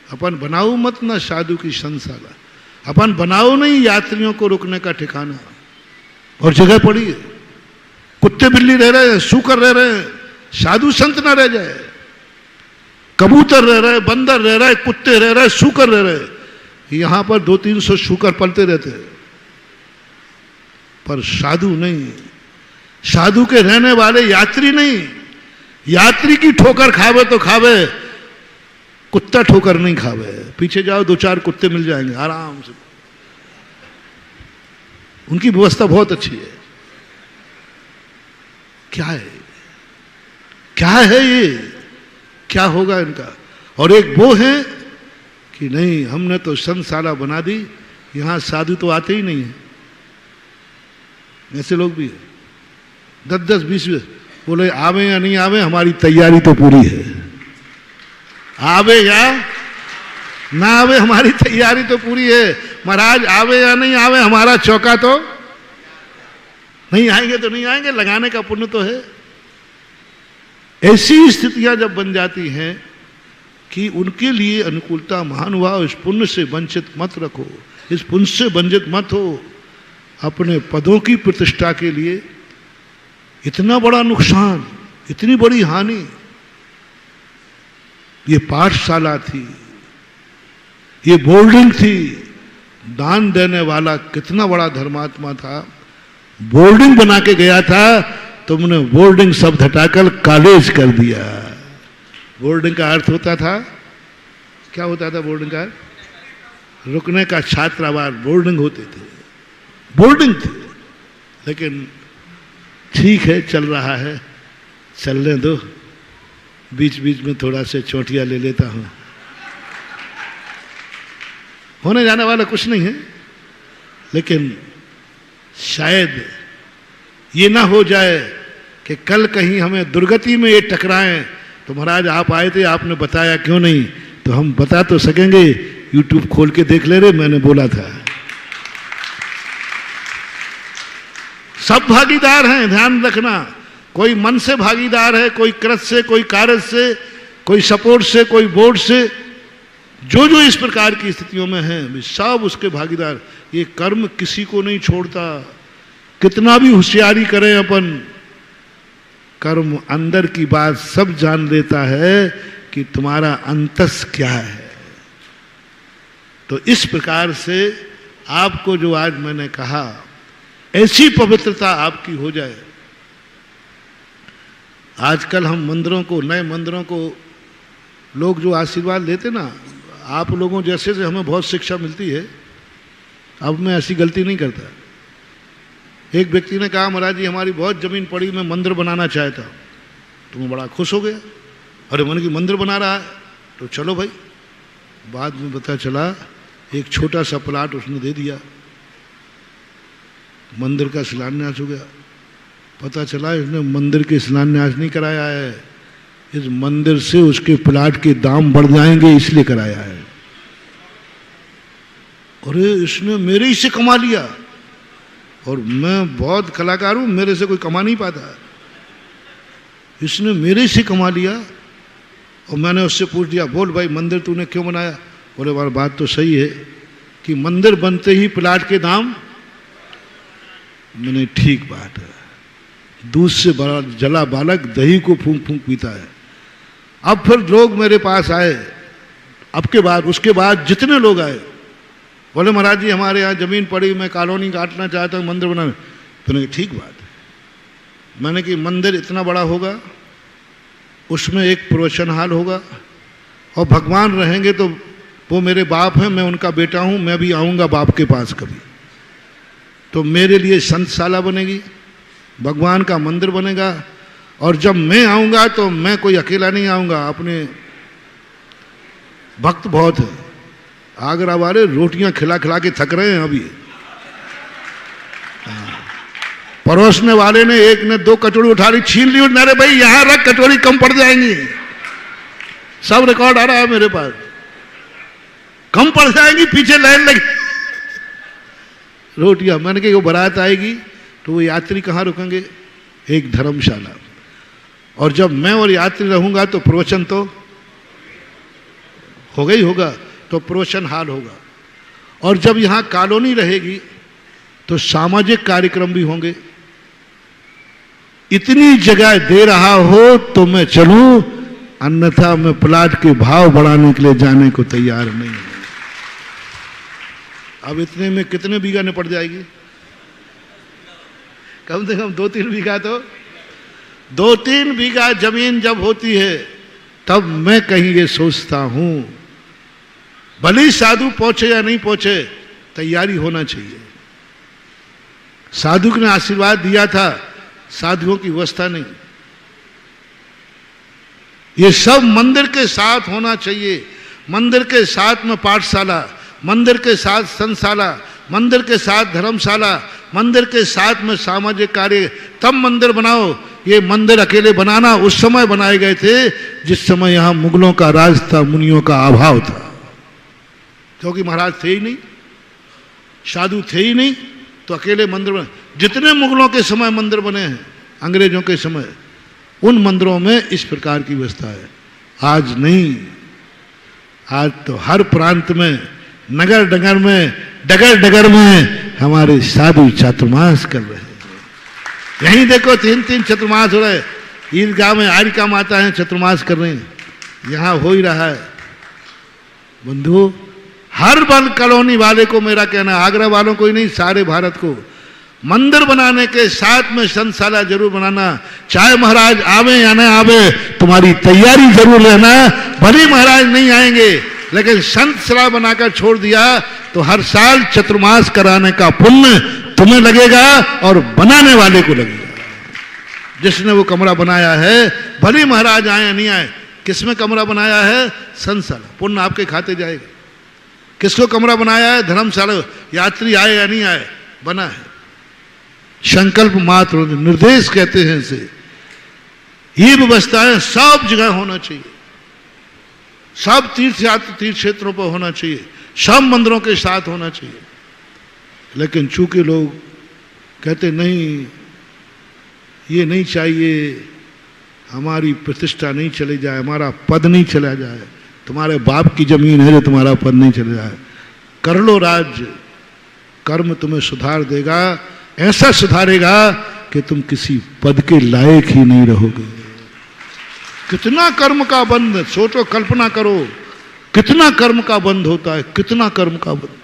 अपन बनाओ मत न साधु की संशाला, अपन बनाओ नहीं यात्रियों को रुकने का ठिकाना। और जगह पड़ी है, कुत्ते बिल्ली रह रहे हैं, सूकर रह रहे हैं, साधु संत ना रह जाए। कबूतर रह रहे, बंदर रह रहे, कुत्ते रह रहे, सूकर रह रहे। यहां पर 200-300 सूकर पलते रहते हैं, पर साधु नहीं। साधु के रहने वाले यात्री नहीं। यात्री की ठोकर खावे तो खावे, कुत्ता ठोकर नहीं खावे। पीछे जाओ 2-4 कुत्ते मिल जाएंगे आराम से। उनकी व्यवस्था बहुत अच्छी है। क्या है, क्या है ये, क्या होगा इनका? और एक वो है कि नहीं, हमने तो संतशाला बना दी, यहां साधु तो आते ही नहीं है। ऐसे लोग भी है, 10-10, 20 बोले आवे या नहीं आवे, हमारी तैयारी तो पूरी है। आवे या ना आवे, हमारी तैयारी तो पूरी है। महाराज आवे या नहीं आवे, हमारा चौका तो नहीं आएंगे तो नहीं आएंगे, लगाने का पुण्य तो है। ऐसी स्थितियां जब बन जाती हैं कि उनके लिए अनुकूलता, महानुभाव इस पुण्य से वंचित मत रखो, इस पुण्य से वंचित मत हो। अपने पदों की प्रतिष्ठा के लिए इतना बड़ा नुकसान, इतनी बड़ी हानि। ये पाठशाला थी, ये बोर्डिंग थी, दान देने वाला कितना बड़ा धर्मात्मा था, बोर्डिंग बना के गया था, तुमने बोर्डिंग शब्द हटाकर कॉलेज कर दिया। बोर्डिंग का अर्थ होता था, क्या होता था बोर्डिंग का? रुकने का छात्रावास, बोर्डिंग होते थे, बोर्डिंग थे। लेकिन ठीक है, चल रहा है, चलने दो, बीच बीच में थोड़ा से चोटियां ले लेता हूं, होने जाने वाला कुछ नहीं है। लेकिन शायद ये ना हो जाए कि कल कहीं हमें दुर्गति में ये टकराएं, तो महाराज आप आए थे, आपने बताया क्यों नहीं, तो हम बता तो सकेंगे, यूट्यूब खोल के देख ले रहे, मैंने बोला था। सब भागीदार हैं, ध्यान रखना। कोई मन से भागीदार है, कोई कृत से, कोई कार्य से, कोई सपोर्ट से, कोई बोर्ड से। जो जो इस प्रकार की स्थितियों में हैं, सब उसके भागीदार। ये कर्म किसी को नहीं छोड़ता, कितना भी होशियारी करें अपन, कर्म अंदर की बात सब जान लेता है कि तुम्हारा अंतस क्या है। तो इस प्रकार से आपको जो आज मैंने कहा, ऐसी पवित्रता आपकी हो जाए। आजकल हम मंदिरों को, नए मंदिरों को लोग जो आशीर्वाद लेते ना, आप लोगों जैसे से हमें बहुत शिक्षा मिलती है। अब मैं ऐसी गलती नहीं करता। एक व्यक्ति ने कहा, महाराज जी हमारी बहुत जमीन पड़ी, मैं मंदिर बनाना चाहता। तो मैं बड़ा खुश हो गया, अरे मन की मंदिर बना रहा है, तो चलो भाई। बाद में पता चला एक छोटा सा प्लाट उसने दे दिया, मंदिर का शिलान्यास हो गया। पता चला इसने मंदिर के शिलान्यास नहीं कराया है, इस मंदिर से उसके प्लाट के दाम बढ़ जाएंगे इसलिए कराया है। अरे इसने मेरे ही से कमा लिया, और मैं बहुत कलाकार हूं, मेरे से कोई कमा नहीं पाता। इसने मेरे से कमा लिया। और मैंने उससे पूछ दिया, बोल भाई मंदिर तूने क्यों बनाया? बोले बार बात तो सही है कि मंदिर बनते ही प्लाट के दाम। मैंने ठीक बात है, दूध से बड़ा जला बालक दही को फूंक फूंक पीता है। अब फिर लोग मेरे पास आए, अब के बाद उसके बाद जितने लोग आए, बोले महाराज जी हमारे यहाँ जमीन पड़ी, मैं कॉलोनी काटना चाहता हूँ, मंदिर बनाना। तो ठीक बात है। मैंने कि मंदिर इतना बड़ा होगा, उसमें एक प्रवचन हाल होगा, और भगवान रहेंगे तो वो मेरे बाप हैं, मैं उनका बेटा हूँ, मैं भी आऊँगा बाप के पास कभी। तो मेरे लिए संतशाला बनेगी, भगवान का मंदिर बनेगा। और जब मैं आऊँगा तो मैं कोई अकेला नहीं आऊँगा, अपने भक्त बहुत है आगरा वाले, रोटियां खिला खिला के थक रहे हैं अभी। परोसने वाले ने, एक ने 2 कटोरी उठा ली, छीन ली, अरे भाई यहां रख, कटोरी कम पड़ जाएंगी। सब रिकॉर्ड आ रहा है मेरे पास, कम पड़ जाएंगी, पीछे लाइन लगी रोटियां। मैंने कहा वो बारात आएगी तो वो यात्री कहाँ रुकेंगे? एक धर्मशाला। और जब मैं और यात्री रहूंगा तो प्रवचन तो होगा ही होगा, तो प्रवचन हाल होगा। और जब यहाँ कॉलोनी रहेगी तो सामाजिक कार्यक्रम भी होंगे। इतनी जगह दे रहा हो तो मैं चलूं, अन्यथा मैं प्लाट के भाव बढ़ाने के लिए जाने को तैयार नहीं हूं। अब इतने में कितने बीघा निपट जाएगी? कम से कम 2-3 बीघा तो, 2-3 बीघा जमीन जब होती है तब मैं कहीं ये सोचता हूं, भले ही साधु पहुंचे या नहीं पहुंचे, तैयारी होना चाहिए। साधु ने आशीर्वाद दिया था, साधुओं की व्यवस्था नहीं। ये सब मंदिर के साथ होना चाहिए। मंदिर के साथ में पाठशाला, मंदिर के साथ संतशाला, मंदिर के साथ धर्मशाला, मंदिर के साथ में सामाजिक कार्य, तब मंदिर बनाओ। ये मंदिर अकेले बनाना उस समय बनाए गए थे जिस समय यहां मुगलों का राज था, मुनियों का अभाव था, क्योंकि महाराज थे ही नहीं। साधु थे ही नहीं तो अकेले मंदिर बने। जितने मुगलों के समय मंदिर बने हैं, अंग्रेजों के समय, उन मंदिरों में इस प्रकार की व्यवस्था है। आज नहीं, आज तो हर प्रांत में, नगर डगर में, डगर डगर में हमारे साधु चातुर्मास कर रहे हैं। यहीं देखो 3-3 चतुर्मास हो रहे, ईदगाह में आरिका माता है चतुर्मास कर रहे हैं, यहां हो ही रहा है। बंधु, हर वन कॉलोनी वाले को मेरा कहना, आगरा वालों को ही नहीं, सारे भारत को मंदिर बनाने के साथ में संतशाला जरूर बनाना। चाहे महाराज आवे या ना आवे, तुम्हारी तैयारी जरूर रहना। भले महाराज नहीं आएंगे, लेकिन संतशाला बनाकर छोड़ दिया तो हर साल चतुर्मास कराने का पुण्य तुम्हें लगेगा और बनाने वाले को लगेगा। जिसने वो कमरा बनाया है, भले महाराज आए या नहीं आए, किसमें कमरा बनाया है? संतशाला, पुण्य आपके खाते जाएगा। किसको कमरा बनाया है? धर्मशाला, यात्री आए या नहीं आए, बना है। संकल्प मात्र निर्देश कहते हैं इसे। ये व्यवस्थाएं सब जगह होना चाहिए, सब तीर्थ क्षेत्रों पर होना चाहिए, सब मंदिरों के साथ होना चाहिए। लेकिन चूंकि लोग कहते नहीं, ये नहीं चाहिए, हमारी प्रतिष्ठा नहीं चली जाए, हमारा पद नहीं चला जाए, तुम्हारे बाप की जमीन है जो तुम्हारा पद नहीं चला जाए, कर लो राज्य, कर्म तुम्हें सुधार देगा, ऐसा सुधारेगा कि तुम किसी पद के लायक ही नहीं रहोगे। कितना कर्म का बंध, सोचो, कल्पना करो, कितना कर्म का बंध होता है, कितना कर्म का बंध,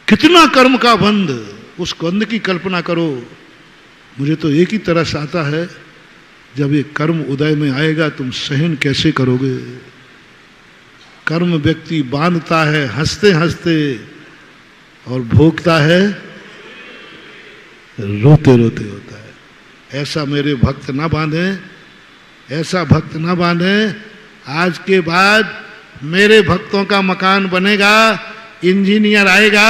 कितना कर्म का बंध, उस बंध की कल्पना करो। मुझे तो एक ही तरस आता है, जब ये कर्म उदय में आएगा तुम सहन कैसे करोगे। कर्म व्यक्ति बांधता है हंसते हंसते और भोगता है रोते रोते होता है। ऐसा मेरे भक्त ना बांधे, ऐसा भक्त ना बांधे। आज के बाद मेरे भक्तों का मकान बनेगा, इंजीनियर आएगा,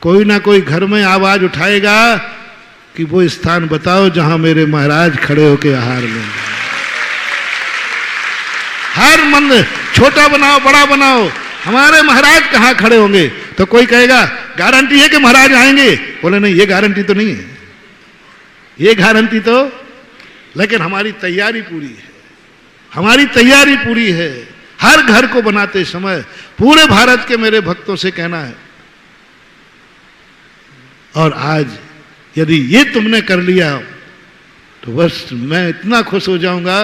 कोई ना कोई घर में आवाज उठाएगा कि वो स्थान बताओ जहां मेरे महाराज खड़े होके आहार लेंगे। हर मंदिर छोटा बनाओ बड़ा बनाओ, हमारे महाराज कहां खड़े होंगे? तो कोई कहेगा गारंटी है कि महाराज आएंगे, बोले नहीं, ये गारंटी तो नहीं है, ये गारंटी तो, लेकिन हमारी तैयारी पूरी है, हमारी तैयारी पूरी है। हर घर को बनाते समय पूरे भारत के मेरे भक्तों से कहना है। और आज यदि ये तुमने कर लिया तो बस मैं इतना खुश हो जाऊंगा,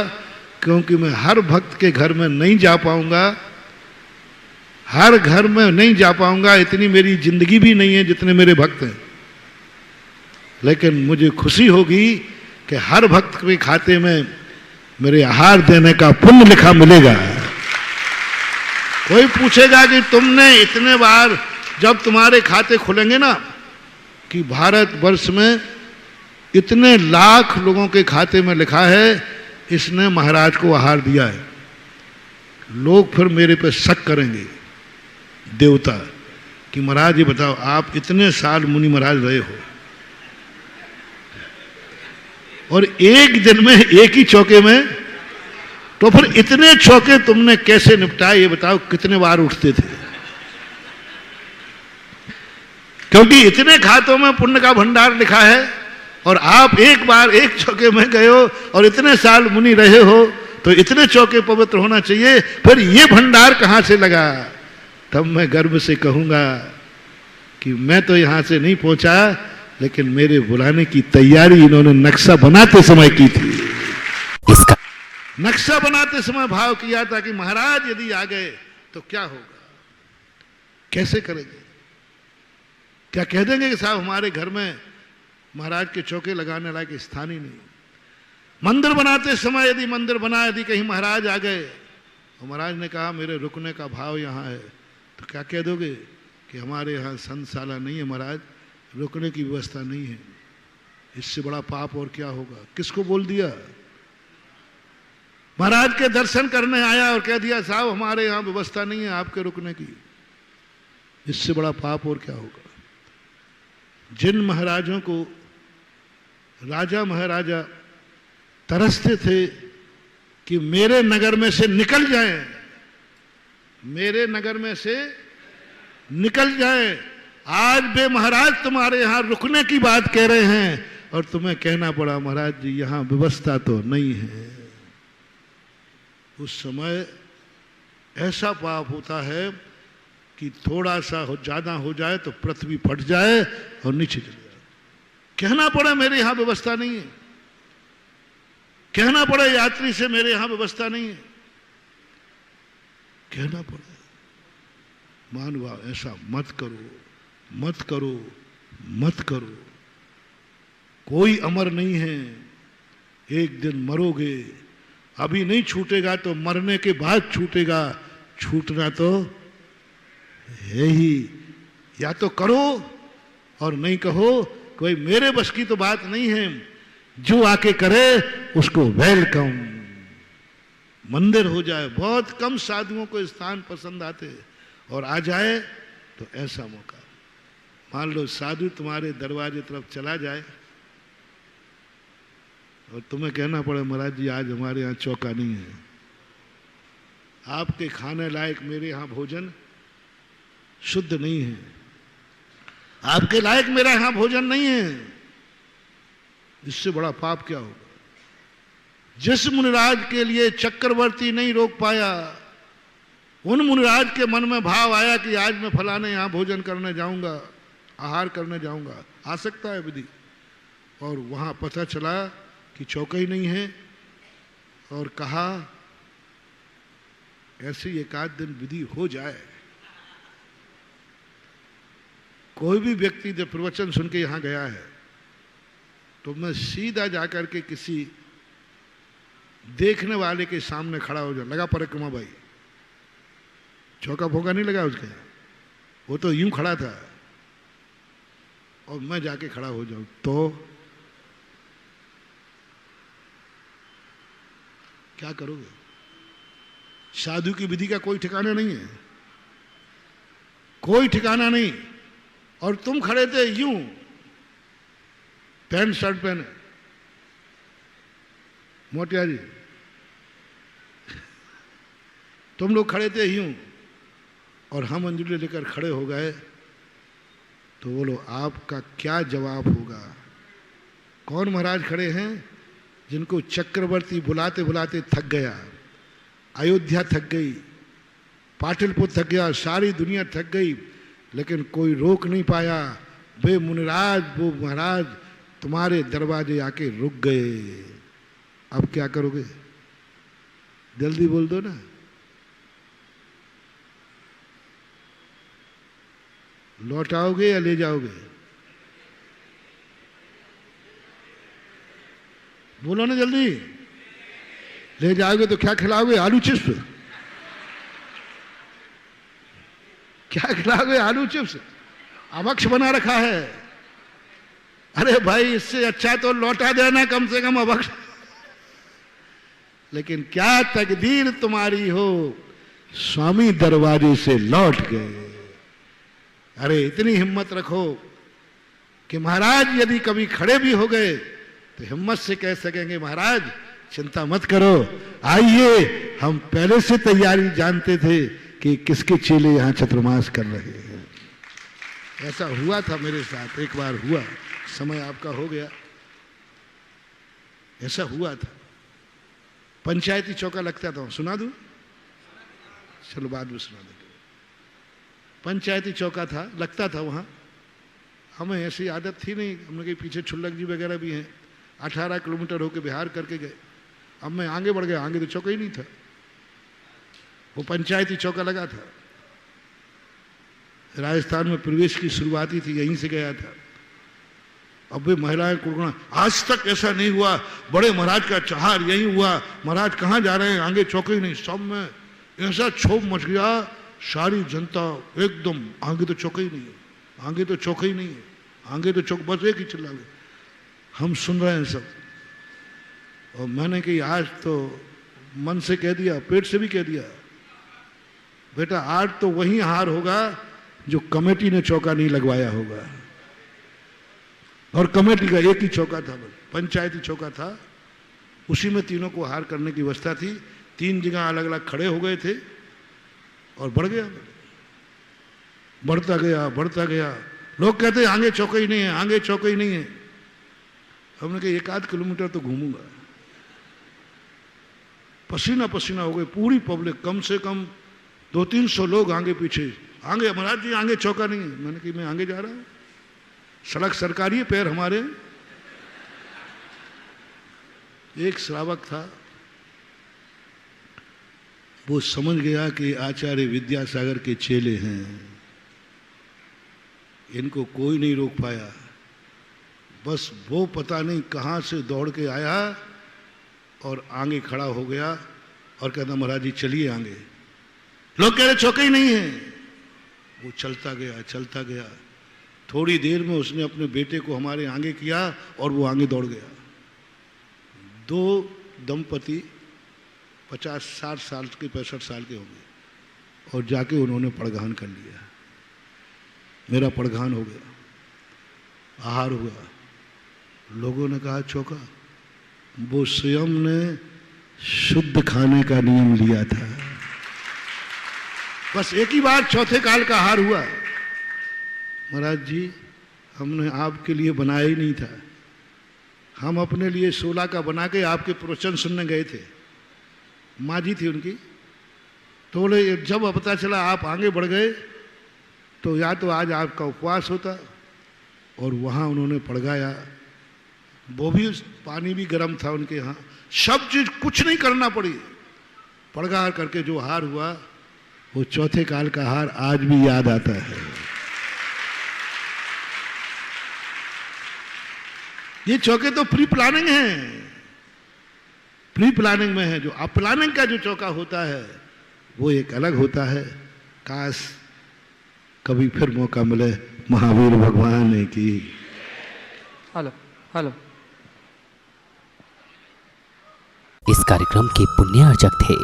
क्योंकि मैं हर भक्त के घर में नहीं जा पाऊंगा, हर घर में नहीं जा पाऊंगा, इतनी मेरी जिंदगी भी नहीं है जितने मेरे भक्त हैं। लेकिन मुझे खुशी होगी कि हर भक्त के खाते में मेरे आहार देने का पुण्य लिखा मिलेगा। कोई पूछेगा कि तुमने इतने बार, जब तुम्हारे खाते खुलेंगे ना, कि भारत वर्ष में इतने लाख लोगों के खाते में लिखा है इसने महाराज को आहार दिया है, लोग फिर मेरे पे शक करेंगे देवता कि महाराज ये बताओ, आप इतने साल मुनि महाराज रहे हो और एक दिन में एक ही चौके में, तो फिर इतने चौके तुमने कैसे निपटाए ये बताओ, कितने बार उठते थे? क्योंकि इतने खातों में पुण्य का भंडार लिखा है और आप एक बार एक चौके में गए हो और इतने साल मुनि रहे हो, तो इतने चौके पवित्र होना चाहिए, फिर ये भंडार कहां से लगा? तब मैं गर्व से कहूंगा कि मैं तो यहां से नहीं पहुंचा, लेकिन मेरे बुलाने की तैयारी इन्होंने नक्शा बनाते समय की थी। इसका नक्शा बनाते समय भाव किया था कि महाराज यदि आ गए तो क्या होगा, कैसे करेंगे? क्या कह देंगे कि साहब हमारे घर में महाराज के चौके लगाने लायक स्थान ही नहीं? मंदिर बनाते समय यदि मंदिर बना, यदि कहीं महाराज आ गए और महाराज ने कहा मेरे रुकने का भाव यहाँ है, तो क्या कह दोगे कि हमारे यहाँ संतशाला नहीं है महाराज, रुकने की व्यवस्था नहीं है? इससे बड़ा पाप और क्या होगा? किसको बोल दिया? महाराज के दर्शन करने आया और कह दिया साहब हमारे यहाँ व्यवस्था नहीं है आपके रुकने की। इससे बड़ा पाप और क्या होगा? जिन महाराजों को राजा महाराजा तरसते थे कि मेरे नगर में से निकल जाएं, मेरे नगर में से निकल जाए। आज बे महाराज तुम्हारे यहां रुकने की बात कह रहे हैं और तुम्हें कहना पड़ा महाराज जी यहां व्यवस्था तो नहीं है। उस समय ऐसा पाप होता है कि थोड़ा सा ज्यादा हो जाए तो पृथ्वी फट जाए और नीचे चले जाए। कहना पड़ा मेरे यहां व्यवस्था नहीं है, कहना पड़ा यात्री से मेरे यहां व्यवस्था नहीं है, कहना पड़ा मानवा ऐसा मत करो, मत करो, मत करो। कोई अमर नहीं है, एक दिन मरोगे, अभी नहीं छूटेगा तो मरने के बाद छूटेगा, छूटना तो है ही। या तो करो और नहीं कहो, कोई मेरे बस की तो बात नहीं है, जो आके करे उसको वेलकम। मंदिर हो जाए, बहुत कम साधुओं को स्थान पसंद आते और आ जाए तो ऐसा मौका। मान लो साधु तुम्हारे दरवाजे तरफ चला जाए और तुम्हें कहना पड़े महाराज जी आज हमारे यहाँ चौका नहीं है, आपके खाने लायक मेरे यहाँ भोजन शुद्ध नहीं है, आपके लायक मेरा यहाँ भोजन नहीं है। इससे बड़ा पाप क्या होगा? जिस मुनिराज के लिए चक्रवर्ती नहीं रोक पाया, उन मुनिराज के मन में भाव आया कि आज मैं फलाने यहाँ भोजन करने जाऊंगा, आहार करने जाऊंगा, आ सकता है विधि। और वहां पता चला कि चौका ही नहीं है और कहा ऐसे एक आध दिन विधि हो जाए। कोई भी व्यक्ति जब प्रवचन सुन के यहां गया है तो मैं सीधा जाकर के किसी देखने वाले के सामने खड़ा हो जाऊं, लगा परिक्रमा भाई, चौका फोका नहीं लगा उसके, वो तो यूं खड़ा था और मैं जाके खड़ा हो जाऊं तो क्या करोगे? साधु की विधि का कोई ठिकाना नहीं है, कोई ठिकाना नहीं। और तुम खड़े थे यूं, पैंट शर्ट पहने, मोटिया जी तुम लोग खड़े थे यूं और हम अंजलि लेकर खड़े हो गए तो बोलो आपका क्या जवाब होगा? कौन महाराज खड़े हैं जिनको चक्रवर्ती बुलाते बुलाते थक गया, अयोध्या थक गई, पाटलिपुत्र थक गया, सारी दुनिया थक गई, लेकिन कोई रोक नहीं पाया। वे मुनिराज, वो महाराज तुम्हारे दरवाजे आके रुक गए। अब क्या करोगे? जल्दी बोल दो ना। लौटाओगे या ले जाओगे? बोलो ना जल्दी। ले जाओगे तो क्या खिलाओगे? आलू चिप्स? क्या खिलाओगे? आलू चिप्स? अभक्ष बना रखा है। अरे भाई इससे अच्छा तो लौटा देना कम से कम अभक्ष। लेकिन क्या तकदीर तुम्हारी हो, स्वामी दरवाजे से लौट गए। अरे इतनी हिम्मत रखो कि महाराज यदि कभी खड़े भी हो गए तो हिम्मत से कह सकेंगे महाराज चिंता मत करो, आइए, हम पहले से तैयारी जानते थे कि किसके चेले यहां चतुर्मास कर रहे हैं। ऐसा हुआ था मेरे साथ, एक बार हुआ, समय आपका हो गया, ऐसा हुआ था। पंचायती चौका लगता था, सुना दूं? चलो बाद में सुना देंगे। पंचायती चौका था, लगता था वहां। हमें ऐसी आदत थी नहीं, हमने कहीं पीछे छुल्लक जी वगैरह भी हैं, 18 किलोमीटर होके बिहार करके गए। अब मैं आगे बढ़ गया, आगे तो चौका ही नहीं था, वो पंचायती चौका लगा था। राजस्थान में प्रवेश की शुरुआती थी, यहीं से गया था। अब वे महिलाएं कुड़कुड़ा, आज तक ऐसा नहीं हुआ, बड़े महाराज का चहार यही हुआ, महाराज कहाँ जा रहे हैं, आगे चौका ही नहीं। सब में ऐसा क्षोभ मच गया, सारी जनता एकदम, आगे तो चौका ही नहीं है, आगे तो चौका ही नहीं है, आगे तो चौक, बस एक ही चिल्ला गए। हम सुन रहे हैं सब। और मैंने कही आज तो मन से कह दिया, पेट से भी कह दिया, बेटा आज तो वही हार होगा जो कमेटी ने चौका नहीं लगवाया होगा। और कमेटी का एक ही चौका था, पंचायती चौका था, उसी में तीनों को हार करने की व्यवस्था थी। 3 जगह अलग अलग खड़े हो गए थे और बढ़ गया। बढ़ता गया बढ़ता गया। लोग कहते हैं आगे चौका ही नहीं है, आगे चौका ही नहीं है। हमने कहा 1-8 किलोमीटर तो घूमूंगा। पसीना पसीना हो गए पूरी पब्लिक, कम से कम 200-300 लोग आगे पीछे। आगे महाराज जी आगे चौका नहीं है। मैंने कहा मैं आगे जा रहा हूं, सड़क सरकारी है, पैर हमारे। एक श्रावक था, वो समझ गया कि आचार्य विद्यासागर के चेले हैं, इनको कोई नहीं रोक पाया। बस वो पता नहीं कहां से दौड़ के आया और आगे खड़ा हो गया और कहता महाराज जी चलिए आगे। लोग कह रहे चौका ही नहीं है। वो चलता गया चलता गया। थोड़ी देर में उसने अपने बेटे को हमारे आगे किया और वो आगे दौड़ गया। 2 दंपति 50-60 साल के 65 साल के होंगे और जाके उन्होंने पड़घान कर लिया। मेरा पड़घान हो गया, आहार हुआ। लोगों ने कहा चौका। वो स्वयं ने शुद्ध खाने का नियम लिया था। बस एक ही बार चौथे काल का आहार हुआ। महाराज जी हमने आपके लिए बनाया ही नहीं था, हम अपने लिए 16 का बना के आपके प्रवचन सुनने गए थे। माँ जी थी उनकी, तो बोले जब पता चला आप आगे बढ़ गए तो या तो आज आपका उपवास होता। और वहाँ उन्होंने पड़गाया, वो भी पानी भी गर्म था उनके यहाँ, सब चीज कुछ नहीं करना पड़ी। पड़गार करके जो हार हुआ वो चौथे काल का हार आज भी याद आता है। ये चौके तो प्री प्लानिंग है, प्री प्लानिंग में है। जो अप प्लानिंग का जो चौका होता है वो एक अलग होता है। काश कभी फिर मौका मिले महावीर भगवान की। Hello hello. इस कार्यक्रम के पुण्यार्चक थे